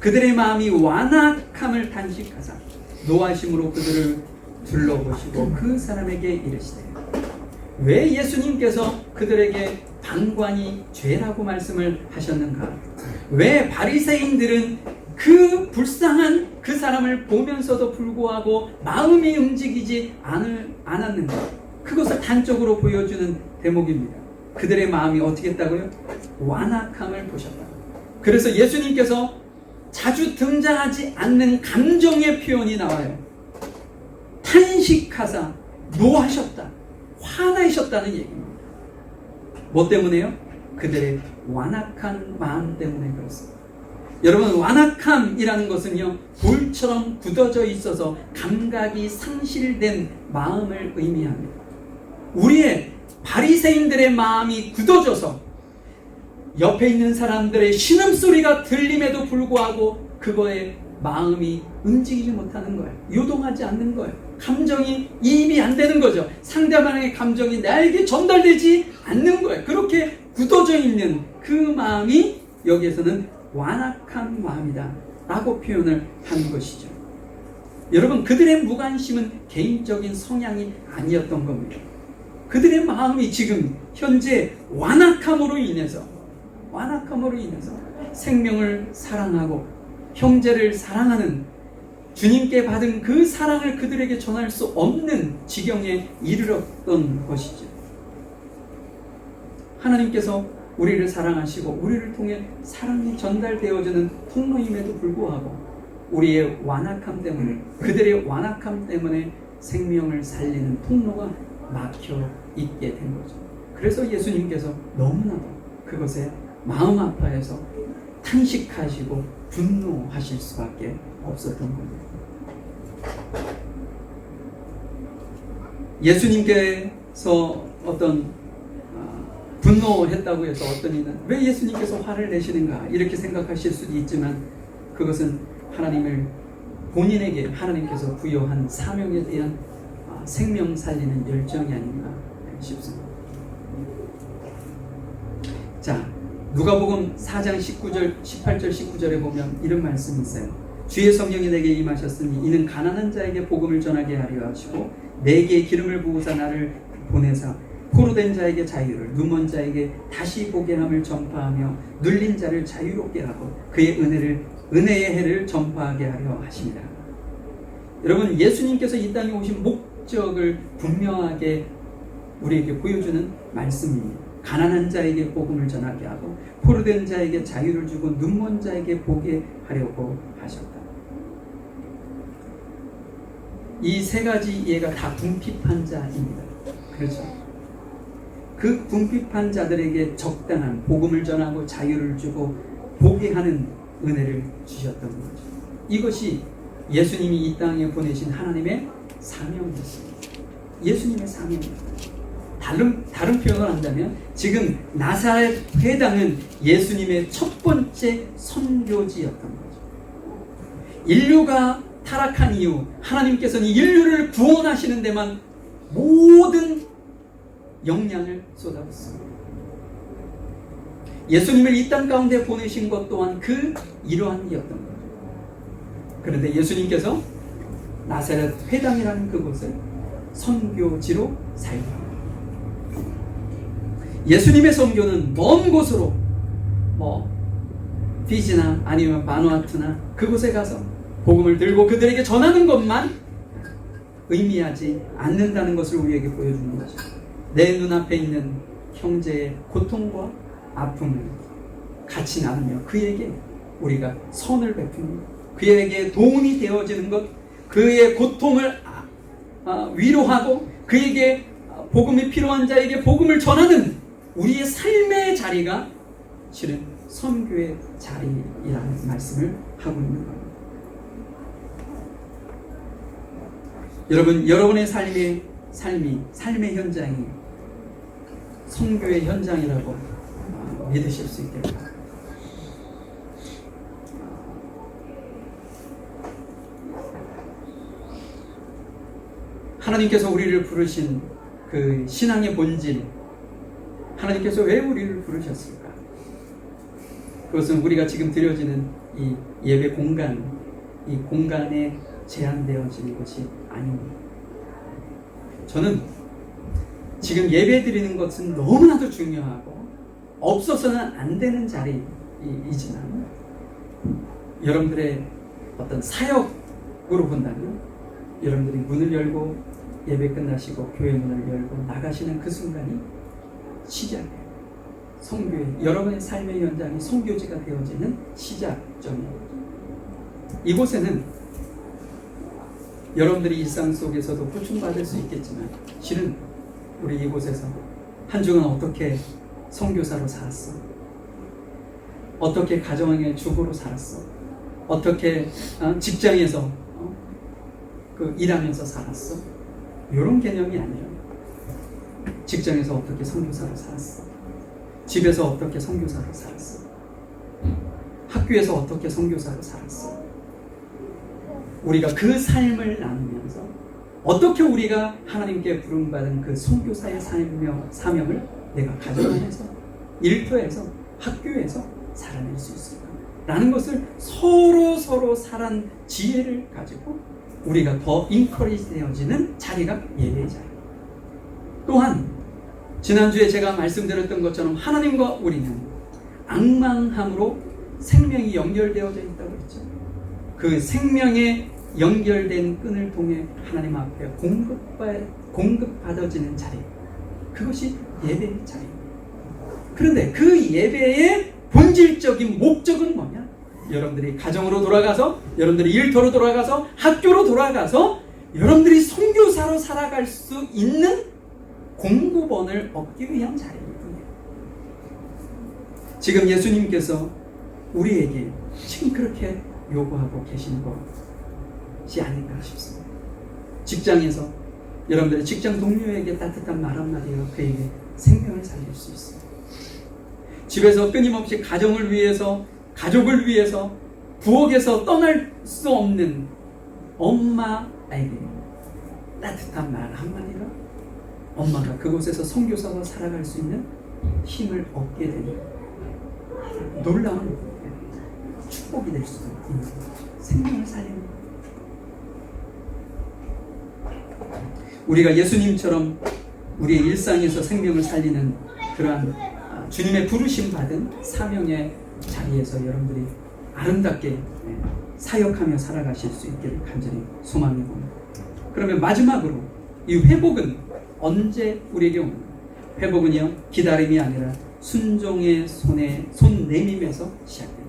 그들의 마음이 완악함을 탄식하사 노하심으로 그들을 둘러보시고 그 사람에게 이르시되. 왜 예수님께서 그들에게 방관이 죄라고 말씀을 하셨는가? 왜 바리새인들은 그 불쌍한 그 사람을 보면서도 불구하고 마음이 움직이지 않았는가? 그것을 단적으로 보여주는 대목입니다. 그들의 마음이 어떻게 했다고요? 완악함을 보셨다. 그래서 예수님께서 자주 등장하지 않는 감정의 표현이 나와요. 탄식하사 노하셨다, 화나셨다는 얘기입니다. 뭐 때문에요? 그들의 완악한 마음 때문에 그렇습니다. 여러분, 완악함이라는 것은요, 돌처럼 굳어져 있어서 감각이 상실된 마음을 의미합니다. 우리의 바리새인들의 마음이 굳어져서 옆에 있는 사람들의 신음소리가 들림에도 불구하고 그거에 마음이 움직이지 못하는 거예요. 요동하지 않는 거예요. 감정이 이입이 안 되는 거죠. 상대방의 감정이 나에게 전달되지 않는 거예요. 그렇게 굳어져 있는 그 마음이 여기에서는 완악한 마음이다 라고 표현을 한 것이죠. 여러분, 그들의 무관심은 개인적인 성향이 아니었던 겁니다. 그들의 마음이 지금 현재 완악함으로 인해서 생명을 사랑하고 형제를 사랑하는 주님께 받은 그 사랑을 그들에게 전할 수 없는 지경에 이르렀던 것이죠. 하나님께서 우리를 사랑하시고 우리를 통해 사랑이 전달되어지는 통로임에도 불구하고 우리의 완악함 때문에, 그들의 완악함 때문에 생명을 살리는 통로가 막혀 있게 된 거죠. 그래서 예수님께서 너무나도 그것에 마음 아파해서 탄식하시고 분노하실 수밖에 없었던 겁니다. 예수님께서 어떤 분노했다고 해서 어떤 이는 왜 예수님께서 화를 내시는가 이렇게 생각하실 수도 있지만, 그것은 본인에게 하나님께서 부여한 사명에 대한 생명 살리는 열정이 아닌가 싶습니다. 자, 누가복음 4장 18절 19절에 보면 이런 말씀이 있어요. 주의 성령이 내게 임하셨으니 이는 가난한 자에게 복음을 전하게 하려 하시고 내게 기름을 부으사 나를 보내사 포로된 자에게 자유를, 눈먼 자에게 다시 보게 함을 전파하며 눌린 자를 자유롭게 하고 그의 은혜의 해를 전파하게 하려 하십니다. 여러분, 예수님께서 이 땅에 오신 목적을 분명하게 우리에게 보여주는 말씀입니다. 가난한 자에게 복음을 전하게 하고 포로된 자에게 자유를 주고 눈먼 자에게 보게 하려고 하셨다. 이 세 가지 예가 다 궁핍한 자입니다. 그렇죠? 그 궁핍한 자들에게 적당한 복음을 전하고 자유를 주고 보게 하는 은혜를 주셨던 거죠. 이것이 예수님이 이 땅에 보내신 하나님의 사명이었습니다. 예수님의 사명입니다. 다른 표현을 한다면 지금 나사렛 회당은 예수님의 첫 번째 선교지였던 거죠. 인류가 타락한 이후 하나님께서는 인류를 구원하시는 데만 모든 역량을 쏟아붓습니다. 예수님을 이 땅 가운데 보내신 것 또한 그 일환이었던 거죠. 그런데 예수님께서 나사렛 회당이라는 그곳을 선교지로 사용합니다. 예수님의 선교는 먼 곳으로 피지나 아니면 바누아투나 그곳에 가서 복음을 들고 그들에게 전하는 것만 의미하지 않는다는 것을 우리에게 보여주는 거죠. 내 눈앞에 있는 형제의 고통과 아픔을 같이 나누며 그에게 우리가 선을 베푸는 것, 그에게 도움이 되어지는 것, 그의 고통을 위로하고 그에게 복음이 필요한 자에게 복음을 전하는 우리의 삶의 자리가 실은 선교의 자리이라는 말씀을 하고 있는 겁니다. 여러분, 여러분의 삶의 현장이 선교의 현장이라고 믿으실 수 있겠다. 하나님께서 우리를 부르신 그 신앙의 본질, 하나님께서 왜 우리를 부르셨을까? 그것은 우리가 지금 드려지는 이 예배 공간, 이 공간에 제한되어지는 것이 아닙니다. 저는 지금 예배 드리는 것은 너무나도 중요하고 없어서는 안 되는 자리이지만 여러분들의 어떤 사역으로 본다면 여러분들이 문을 열고 예배 끝나시고 교회 문을 열고 나가시는 그 순간이 시작이에요. 선교의 여러분의 삶의 현장이 선교지가 되어지는 시작점이에요. 이곳에는 여러분들이 일상 속에서도 고충받을 수 있겠지만 실은 우리 이곳에서 한 주간 어떻게 선교사로 살았어? 어떻게 가정의 주부로 살았어? 어떻게 직장에서 일하면서 살았어? 이런 개념이 아니에요. 직장에서 어떻게 선교사로 살았어? 집에서 어떻게 선교사로 살았어? 학교에서 어떻게 선교사로 살았어? 우리가 그 삶을 나누면서 어떻게 우리가 하나님께 부름받은 그 선교사의 사명을 내가 가정 안에서, 일터에서, 학교에서 살아낼 수 있을까? 라는 것을 서로 살한 지혜를 가지고 우리가 더 인커리지 되어지는 자리가 예배의 자리. 또한 지난주에 제가 말씀드렸던 것처럼 하나님과 우리는 악망함으로 생명이 연결되어져 있다고 했죠. 그 생명에 연결된 끈을 통해 하나님 앞에 공급받아지는 자리, 그것이 예배의 자리입니다. 그런데 그 예배의 본질적인 목적은 뭐냐? 여러분들이 가정으로 돌아가서, 여러분들이 일터로 돌아가서, 학교로 돌아가서 여러분들이 선교사로 살아갈 수 있는 공급원을 얻기 위한 자리일 뿐이에요. 지금 예수님께서 우리에게 지금 그렇게 요구하고 계시는 것이 아닌가 싶습니다. 직장에서 여러분들의 직장 동료에게 따뜻한 말 한마디가 그에게 생명을 살릴 수 있어요. 집에서 끊임없이 가정을 위해서, 가족을 위해서 부엌에서 떠날 수 없는 엄마에게 따뜻한 말 한마디가 엄마가 그곳에서 선교사로 살아갈 수 있는 힘을 얻게 되는 놀라운 축복이 될 수도 있는 생명을 살리는 것. 우리가 예수님처럼 우리의 일상에서 생명을 살리는 그러한 주님의 부르심 받은 사명의 자리에서 여러분들이 아름답게 사역하며 살아가실 수 있기를 간절히 소망해 봅니다. 그러면 마지막으로 이 회복은 언제 우리에게 오는가? 회복은요, 기다림이 아니라 순종의 손 내밈에서 시작됩니다.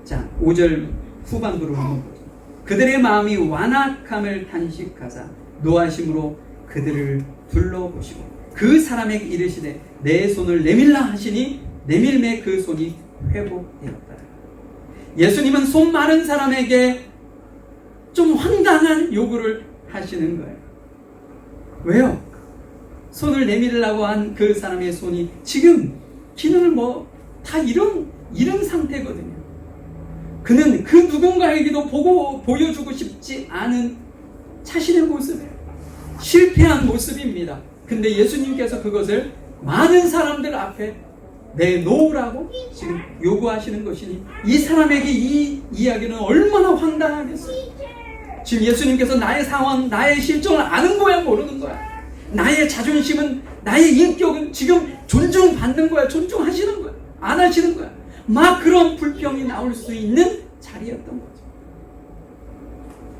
자, 5절 후반부로 한번 보죠. 그들의 마음이 완악함을 단식하사 노하심으로 그들을 둘러보시고 그 사람에게 이르시되 내 손을 내밀라 하시니 내밀매 그 손이 회복되었다. 예수님은 손 마른 사람에게 좀 황당한 요구를 하시는 거예요. 왜요? 손을 내밀으라고 한 그 사람의 손이 지금 기능을 다 잃은 상태거든요. 그는 그 누군가에게도 보여주고 싶지 않은 자신의 모습이에요. 실패한 모습입니다. 근데 예수님께서 그것을 많은 사람들 앞에 내놓으라고 지금 요구하시는 것이니 이 사람에게 이 이야기는 얼마나 황당하겠어요. 지금 예수님께서 나의 상황, 나의 실정을 아는 거야, 모르는 거야? 나의 자존심은, 나의 인격은 지금 존중받는 거야, 존중하시는 거야, 안 하시는 거야? 막 그런 불평이 나올 수 있는 자리였던 거죠.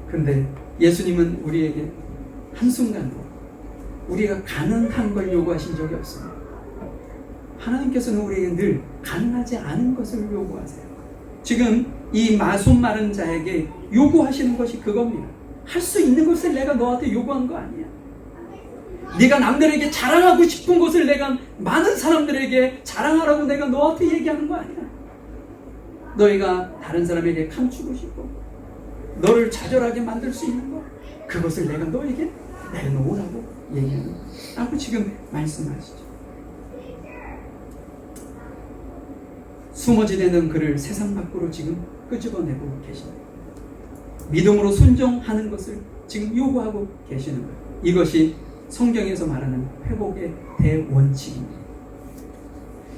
근데 예수님은 우리에게 한순간도 우리가 가능한 걸 요구하신 적이 없습니다. 하나님께서는 우리에게 늘 가능하지 않은 것을 요구하세요. 지금 이 손 마른 자에게 요구하시는 것이 그겁니다. 할 수 있는 것을 내가 너한테 요구한 거 아니야. 네가 남들에게 자랑하고 싶은 것을 내가 많은 사람들에게 자랑하라고 내가 너한테 얘기하는 거 아니야. 너희가 다른 사람에게 감추고 싶고 너를 좌절하게 만들 수 있는 거, 그것을 내가 너에게 내놓으라고 얘기하는 거라고 지금 말씀하시죠. 숨어 지내는 그를 세상 밖으로 지금 끄집어내고 계십니다. 믿음으로 순종하는 것을 지금 요구하고 계시는 거예요. 이것이 성경에서 말하는 회복의 대원칙입니다.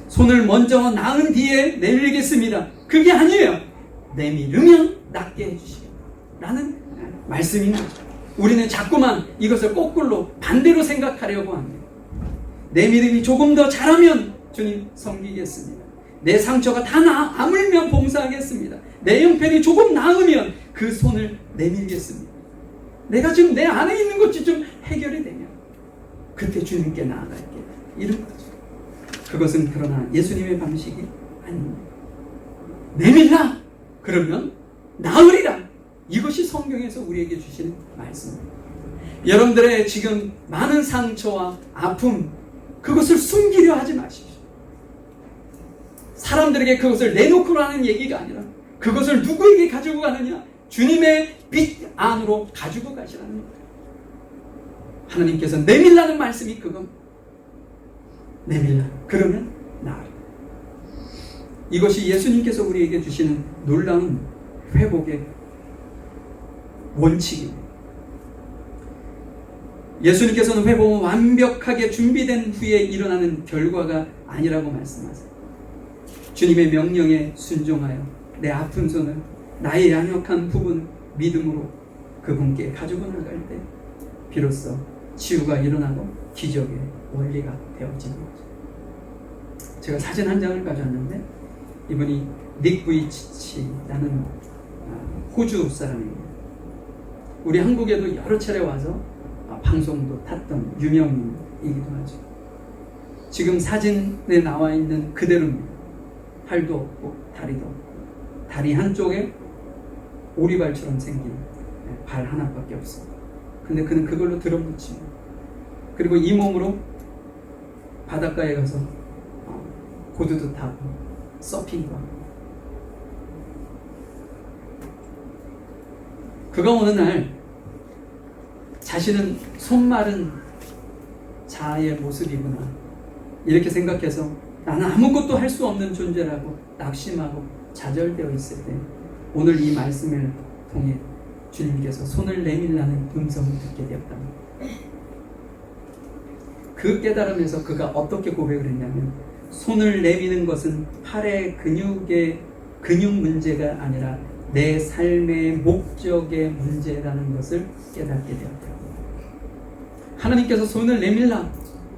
손을 먼저 놔은 뒤에 내밀겠습니다. 그게 아니에요. 내밀으면 낫게 해주시겠다 라는 말씀인 거죠. 우리는 자꾸만 이것을 거꾸로 반대로 생각하려고 합니다. 내 믿음이 조금 더 자라면 주님 섬기겠습니다. 내 상처가 다 아물면 봉사하겠습니다. 내 형편이 조금 나으면 그 그 손을 내밀겠습니다. 내가 지금 내 안에 있는 것이 좀 해결이 되면 그때 주님께 나아갈게. 이런 거죠. 그것은 그러나 예수님의 방식이 아닙니다. 내밀라! 그러면 나으리라! 이것이 성경에서 우리에게 주시는 말씀입니다. 여러분들의 지금 많은 상처와 아픔, 그것을 숨기려 하지 마십시오. 사람들에게 그것을 내놓고라는 얘기가 아니라 그것을 누구에게 가지고 가느냐? 주님의 빛 안으로 가지고 가시라는 거예요. 하나님께서 내밀라는 말씀이 그겁니다. 내밀라. 그러면 나으리. 이것이 예수님께서 우리에게 주시는 놀라운 회복의 원칙입니다. 예수님께서는 회복은 완벽하게 준비된 후에 일어나는 결과가 아니라고 말씀하세요. 주님의 명령에 순종하여 내 아픈 손을, 나의 연약한 부분을 믿음으로 그분께 가지고 나갈 때 비로소 치유가 일어나고 기적의 원리가 되어지는 거죠. 제가 사진 한 장을 가져왔는데 이분이 닉 부이치치라는 호주 사람입니다. 우리 한국에도 여러 차례 와서 방송도 탔던 유명인이기도 하죠. 지금 사진에 나와 있는 그대로입니다. 팔도 없고 다리도 없고 다리 한쪽에 오리발처럼 생긴 발 하나밖에 없습니다. 근데 그는 그걸로 들어붙입니다. 그리고 이 몸으로 바닷가에 가서 보드도 타고 서핑도 하고, 그가 어느 날 자신은 손마른 자의 모습이구나 이렇게 생각해서 나는 아무것도 할 수 없는 존재라고 낙심하고 좌절되어 있을 때 오늘 이 말씀을 통해 주님께서 손을 내밀라는 음성을 듣게 되었답니다. 그 깨달음에서 그가 어떻게 고백을 했냐면 손을 내미는 것은 팔의 근육 문제가 아니라 내 삶의 목적의 문제라는 것을 깨닫게 되었다. 하나님께서 손을 내밀라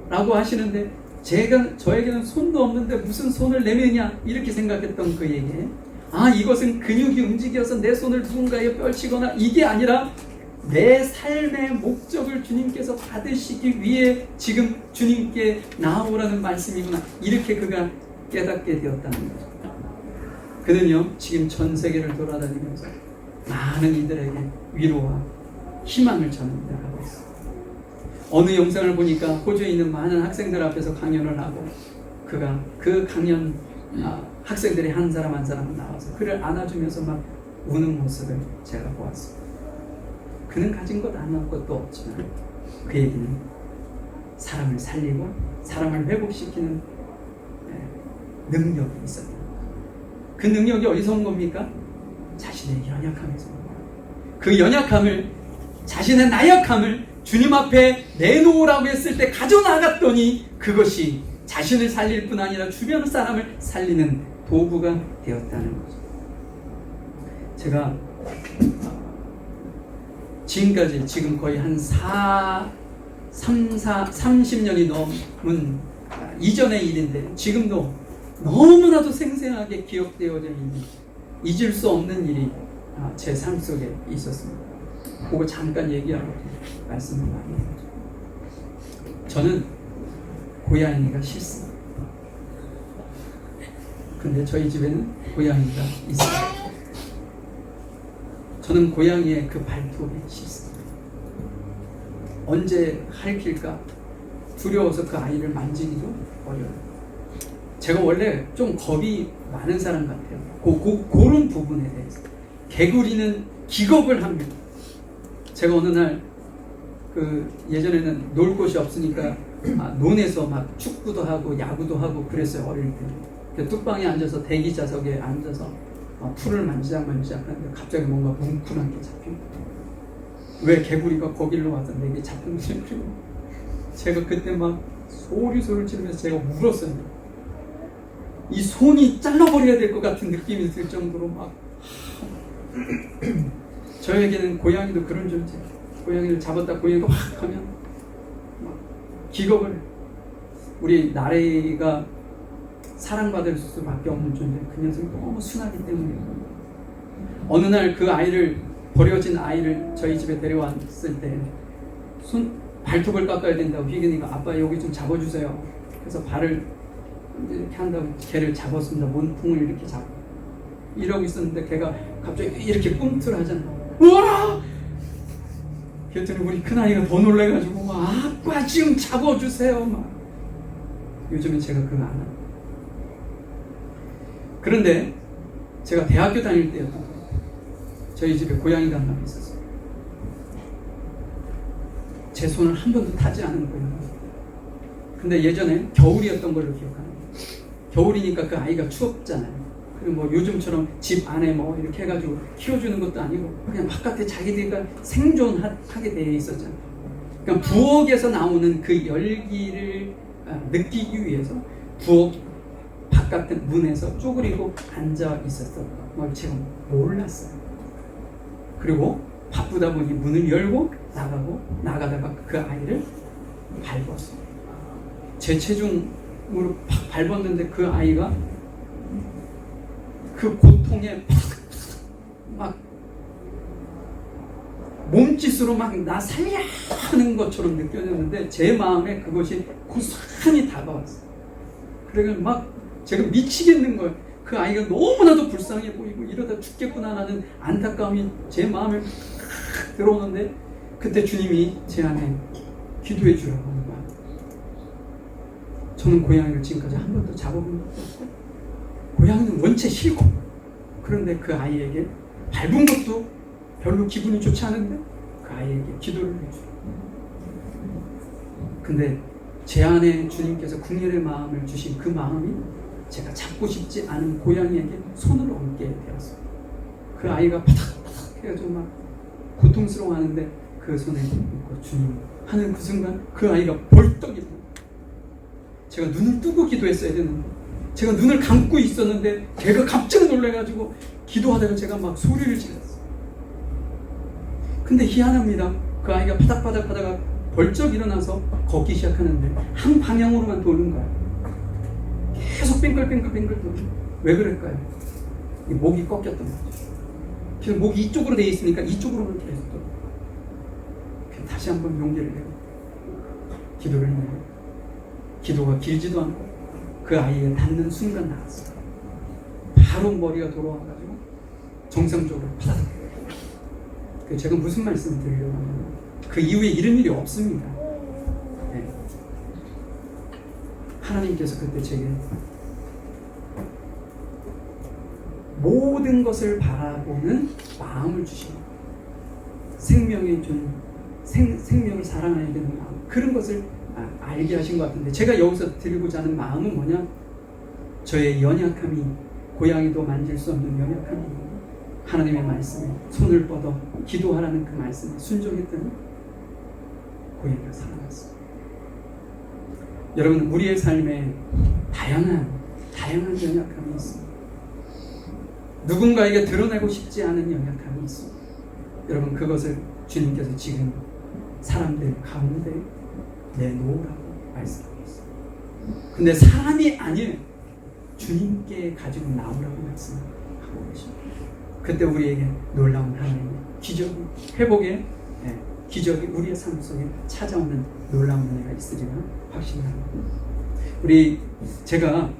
라고 하시는데 저에게는 손도 없는데 무슨 손을 내미냐 이렇게 생각했던 그에게 이것은 근육이 움직여서 내 손을 누군가에 펼치거나 이게 아니라 내 삶의 목적을 주님께서 받으시기 위해 지금 주님께 나아오라는 말씀이구나 이렇게 그가 깨닫게 되었다는 거죠. 그는요 지금 전 세계를 돌아다니면서 많은 이들에게 위로와 희망을 전하고 있어요. 어느 영상을 보니까 호주에 있는 많은 학생들 앞에서 강연을 하고 그가 그 강연 학생들이 한 사람 한 사람 나와서 그를 안아주면서 막 우는 모습을 제가 보았습니다. 그는 가진 것 아무것도 없지만 그에게는 사람을 살리고 사람을 회복시키는 능력이 있었다. 그 능력이 어디서 온 겁니까? 자신의 연약함에서 온 겁니다. 그 연약함을, 자신의 나약함을 주님 앞에 내놓으라고 했을 때 가져나갔더니 그것이 자신을 살릴 뿐 아니라 주변 사람을 살리는 도구가 되었다는 거죠. 제가 지금까지 지금 거의 한 30년이 넘은 이전의 일인데 지금도 너무나도 생생하게 기억되어져 있는 잊을 수 없는 일이 제 삶 속에 있었습니다. 그거 잠깐 얘기하고 말씀을 많이 해요. 저는 고양이가 싫습니다. 근데 저희 집에는 고양이가 있어요. 저는 고양이의 그 발톱이 싫습니다. 언제 핥힐까 두려워서 그 아이를 만지기도 어려워요. 제가 원래 좀 겁이 많은 사람 같아요. 그런 부분에 대해서. 개구리는 기겁을 합니다. 제가 어느 날 예전에는 놀 곳이 없으니까 논에서 막 축구도 하고 야구도 하고 그랬어요. 어릴 때. 뚝방에 앉아서 대기자석에 앉아서 풀을 만지작 하는데 갑자기 뭔가 뭉클한 게 잡히고 왜 개구리가 거기로 와서 내게 잡혔는지 모르고 제가 그때 막 소리를 지르면서 제가 울었어요. 이 손이 잘라버려야 될 것 같은 느낌이 들 정도로 막 저에게는 고양이도 그런 존재. 고양이를 잡았다 고양이가 확 하면 막 기겁을. 우리 나래가 사랑받을 수밖에 없는 존재. 그 녀석이 너무 순하기 때문에 어느 날 그 아이를 버려진 아이를 저희 집에 데려왔을 때 발톱을 깎아야 된다고 희근이가 아빠 여기 좀 잡아주세요. 그래서 발을 이렇게 한다고 걔를 잡았습니다. 몸통을 이렇게 잡고 이러고 있었는데 걔가 갑자기 이렇게 꿈틀하잖아요. 우와! 그랬더니 우리 큰아이가 더 놀래가지고 아빠 지금 잡아주세요 막. 요즘에 제가 그거 안 해요. 그런데 제가 대학교 다닐 때였던 거예요. 저희 집에 고양이 강남이 있었어요. 제 손을 한 번도 타지 않은 거예요. 근데 예전에 겨울이었던 걸로 기억합니다. 겨울이니까 그 아이가 추웠잖아요. 그리고 뭐 요즘처럼 집 안에 뭐 이렇게 해가지고 키워주는 것도 아니고 그냥 바깥에 자기들과 생존하게 되어 있었잖아요. 그러니까 부엌에서 나오는 그 열기를 느끼기 위해서 부엌 바깥 문에서 쪼그리고 앉아 있었던 걸 제가 몰랐어요. 그리고 바쁘다 보니 문을 열고 나가다가 그 아이를 밟았어요. 제 체중으로 팍 밟았는데 그 아이가 그 고통에 막 몸짓으로 막 나 살려 하는 것처럼 느껴졌는데 제 마음에 그것이 고스란히 다가왔어요. 그래서 막 제가 미치겠는 거예요. 그 아이가 너무나도 불쌍해 보이고 이러다 죽겠구나 하는 안타까움이 제 마음에 들어오는데 그때 주님이 제 안에 기도해 주라고 하는 거예요. 저는 고양이를 지금까지 한 번도 잡아본 적도 없고 고양이는 원체 싫고 그런데 그 아이에게 밟은 것도 별로 기분이 좋지 않은데 그 아이에게 기도를 해주고 근데 제 안에 주님께서 국률의 마음을 주신 그 마음이 제가 잡고 싶지 않은 고양이에게 손을 얹게 되었어요. 그 아이가 바닥바닥 해가지고 막 고통스러워하는데 그 손에 얹고 주님 하는 그 순간 그 아이가 벌떡 일어나요. 제가 눈을 뜨고 기도했어야 되는데 제가 눈을 감고 있었는데 걔가 갑자기 놀래가지고 기도하다가 제가 막 소리를 질렀어요. 근데 희한합니다. 그 아이가 바닥바닥 하다가 벌쩍 일어나서 걷기 시작하는데 한 방향으로만 도는 거예요. 계속 빙글빙글 도는. 왜 그럴까요? 이 목이 꺾였던 거죠. 지금 목이 이쪽으로 되어 있으니까 이쪽으로만 계속 돌아요. 다시 한번 용기를 내고 기도를 했는데 기도가 길지도 않고 그 아이에 닿는 순간 나왔어요. 바로 머리가 돌아와가지고 정상적으로 파닥. 제가 무슨 말씀을 드리려고 하냐면 그 이후에 이런 일이 없습니다. 네. 하나님께서 그때 제게 모든 것을 바라보는 마음을 주신 거예요. 생명의 생명을 사랑해야 되는 마음, 그런 것을 알게 하신 것 같은데 제가 여기서 드리고자 하는 마음은 뭐냐? 저의 연약함이 고양이도 만질 수 없는 연약함이 하나님의 말씀에 손을 뻗어 기도하라는 그 말씀에 순종했더니 고양이가 살아났어요. 여러분, 우리의 삶에 다양한 연약함이 있습니다. 누군가에게 드러내고 싶지 않은 연약함이 있습니다. 여러분, 그것을 주님께서 지금 사람들 가운데 내놓으라고 말씀하고 있어요. 근데 사람이 아닌 주님께 가지고 나오라고 말씀하고 계십니다. 그때 우리에게 놀라운 하나님의 기적이, 회복의 기적이 우리의 삶 속에 찾아오는 놀라운 은혜가 있으리라 확신합니다. 제가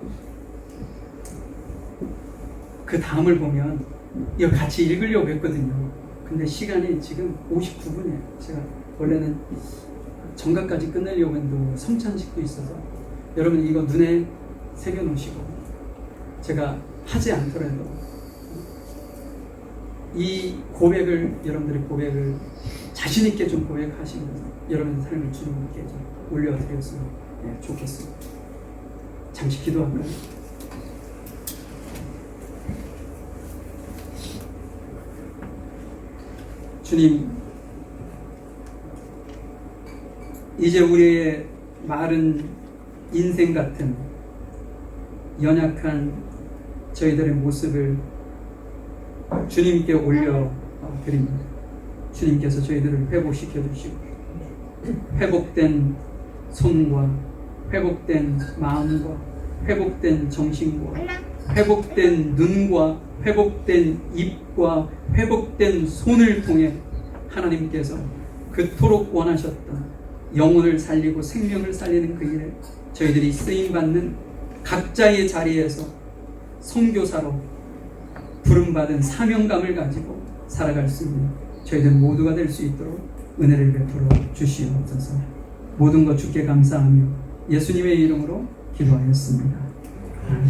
그 다음을 보면 이거 같이 읽으려고 했거든요. 근데 시간이 지금 59분이에요. 제가 원래는 정각까지 끝내려고 했는데 성찬식도 있어서 여러분 이거 눈에 새겨놓으시고 제가 하지 않더라도 이 고백을, 여러분들의 고백을 자신있게 좀 고백하시면서 여러분의 삶을 주님께 좀 올려드렸으면 좋겠습니다. 잠시 기도할까요? 주님, 이제 우리의 마른 인생 같은 연약한 저희들의 모습을 주님께 올려드립니다. 주님께서 저희들을 회복시켜 주시고 회복된 손과 회복된 마음과 회복된 정신과 회복된 눈과 회복된 입과 회복된 손을 통해 하나님께서 그토록 원하셨던 영혼을 살리고 생명을 살리는 그 일에 저희들이 쓰임받는 각자의 자리에서 선교사로 부름받은 사명감을 가지고 살아갈 수 있는 저희들 모두가 될 수 있도록 은혜를 베풀어 주시옵소서. 모든 것 주께 감사하며 예수님의 이름으로 기도하였습니다. 아멘.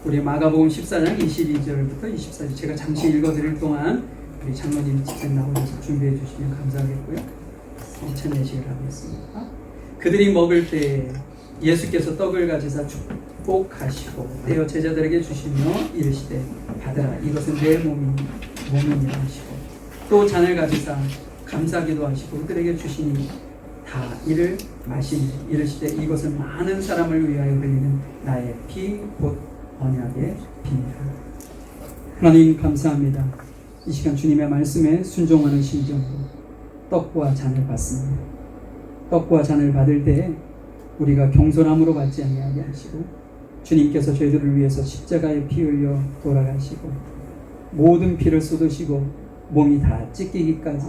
우리 마가복음 14장 22절부터 24절 제가 잠시 읽어드릴 동안 우리 장로님 집사님 나오셔서 준비해 주시면 감사하겠고요. 성찬 예식을 하겠습니다. 그들이 먹을 때 예수께서 떡을 가지사 축복하시고 떼어 제자들에게 주시며 이르시되 받으라 이것은 내 몸이니라 하시고 또 잔을 가지사 감사기도 하시고 그들에게 주시니 다 이를 마시니 이르시되 이것은 많은 사람을 위하여 흘리는 나의 피 곧 언약의 피니라. 하나님 감사합니다. 이 시간 주님의 말씀에 순종하는 심정으로 떡과 잔을 받습니다. 떡과 잔을 받을 때 우리가 경솔함으로 받지 아니하게 하시고 주님께서 저희들을 위해서 십자가에 피 흘려 돌아가시고 모든 피를 쏟으시고 몸이 다 찢기기까지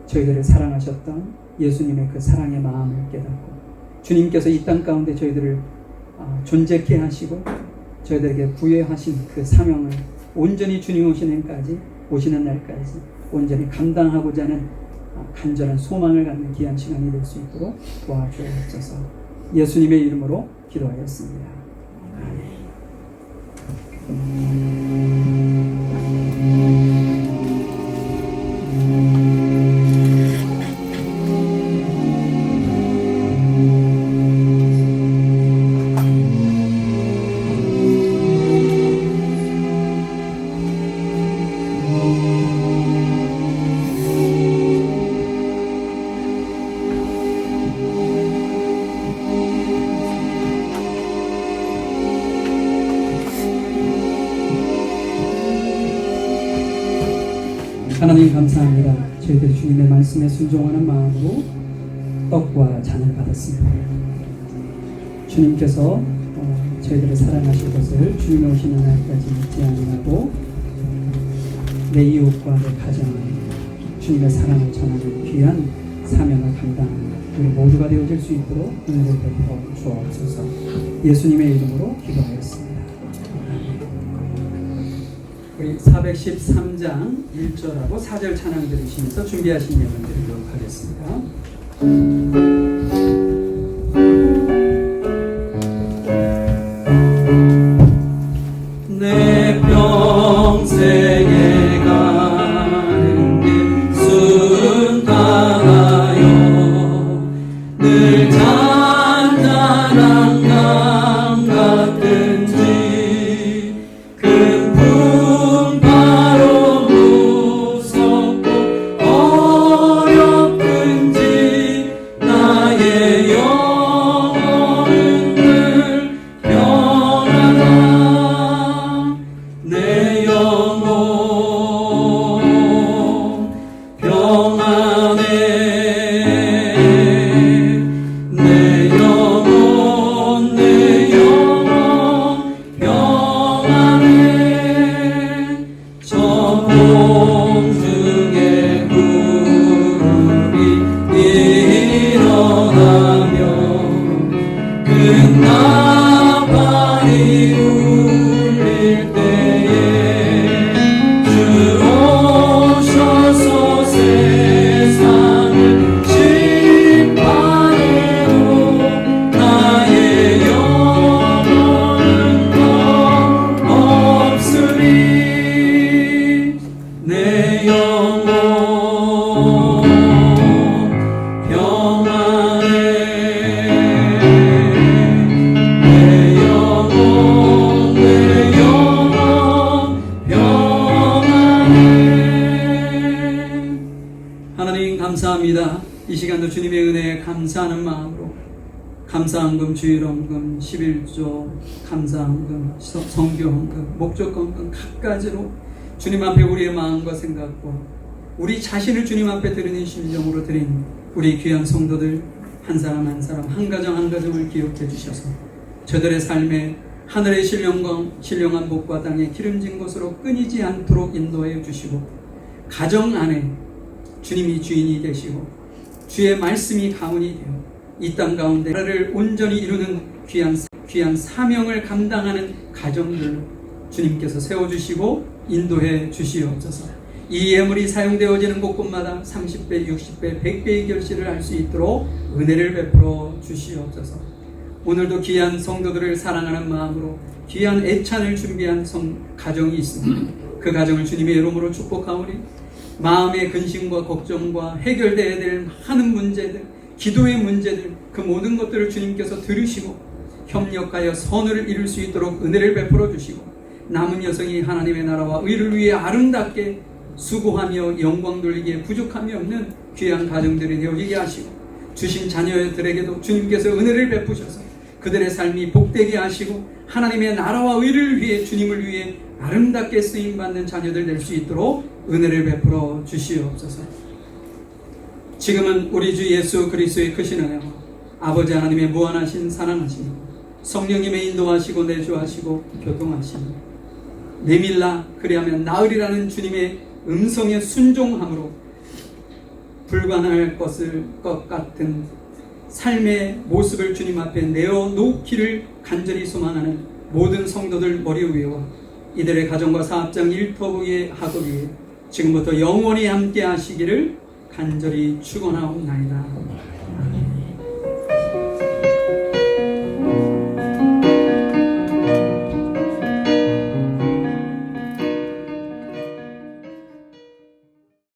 저희들을 사랑하셨던 예수님의 그 사랑의 마음을 깨닫고 주님께서 이 땅 가운데 저희들을 존재케 하시고 저희들에게 부여하신 그 사명을 온전히 주님 오시는 날까지 온전히 감당하고자 하는 간절한 소망을 갖는 귀한 시간이 될 수 있도록 도와주옵소서. 예수님의 이름으로 기도하였습니다. 하나님 감사합니다. 저희들 주님의 말씀에 순종하는 마음으로 떡과 잔을 받았습니다. 주님께서 저희들을 사랑하실 것을 주님 오시는 날까지 잊지 아니하고 내 이웃과 내 가정을 주님의 사랑을 전하는 귀한 사명을 감당하는 우리 모두가 되어질 수 있도록 은혜를 베풀어 주옵소서. 예수님의 이름으로 기도하였습니다. 우리 413장 1절하고 4절 찬양 들으시면서 준비하신 예물 드리도록 하겠습니다. 내 평생에 가는 길 순탄하여 늘 잔잔한 강 같은지 큰 바로 무섭고 어렵든지 나의 영혼은 늘 평안하다. 내 영혼 평안해. 내 영혼 평안해. 저 공중의 구름이 일어나며 그 나팔이 울릴 때에 주 오셔서 세상을 심판해도 나의 영혼은 없으리. 내 영혼 평안해. 내 영혼 평안해. 하나님 감사합니다. 이 시간도 주님의 은혜에 감사하는 마음으로 감사헌금, 주일헌금, 11조, 감사헌금, 성교헌금, 목적헌금 각가지로 주님 앞에 우리의 마음과 생각과 우리 자신을 주님 앞에 드리는 심정으로 드린 우리 귀한 성도들 한 사람 한 사람 한 가정 한 가정을 기억해 주셔서 저들의 삶에 하늘의 신령한 복과 땅의 기름진 것으로 끊이지 않도록 인도해 주시고, 가정 안에 주님이 주인이 되시고 주의 말씀이 가문이 되어 이 땅 가운데 나라를 온전히 이루는 귀한 사명을 감당하는 가정들로 주님께서 세워주시고 인도해 주시옵소서. 이 예물이 사용되어지는 곳곳마다 30배, 60배, 100배의 결실을 할 수 있도록 은혜를 베풀어 주시옵소서. 오늘도 귀한 성도들을 사랑하는 마음으로 귀한 애찬을 준비한 가정이 있습니다. 그 가정을 주님의 이름으로 축복하오니 마음의 근심과 걱정과 해결되어야 될 많은 문제들, 기도의 문제들, 그 모든 것들을 주님께서 들으시고 협력하여 선을 이룰 수 있도록 은혜를 베풀어 주시고, 남은 여성이 하나님의 나라와 의를 위해 아름답게 수고하며 영광 돌리기에 부족함이 없는 귀한 가정들이 되어지게 하시고, 주신 자녀들에게도 주님께서 은혜를 베푸셔서 그들의 삶이 복되게 하시고 하나님의 나라와 의를 위해, 주님을 위해 아름답게 쓰임받는 자녀들 될 수 있도록 은혜를 베풀어 주시옵소서. 지금은 우리 주 예수 그리스도의 크신 은혜와 아버지 하나님의 무한하신 사랑하심이 성령님의 인도하시고 내주하시고 교통하시니 내밀라 그리하면 나으리라는 주님의 음성에 순종함으로 불가능할 것 같은 삶의 모습을 주님 앞에 내어놓기를 간절히 소망하는 모든 성도들 머리 위에와 이들의 가정과 사업장 일터부의 학업 위에 지금부터 영원히 함께 하시기를 간절히 축원하옵나이다.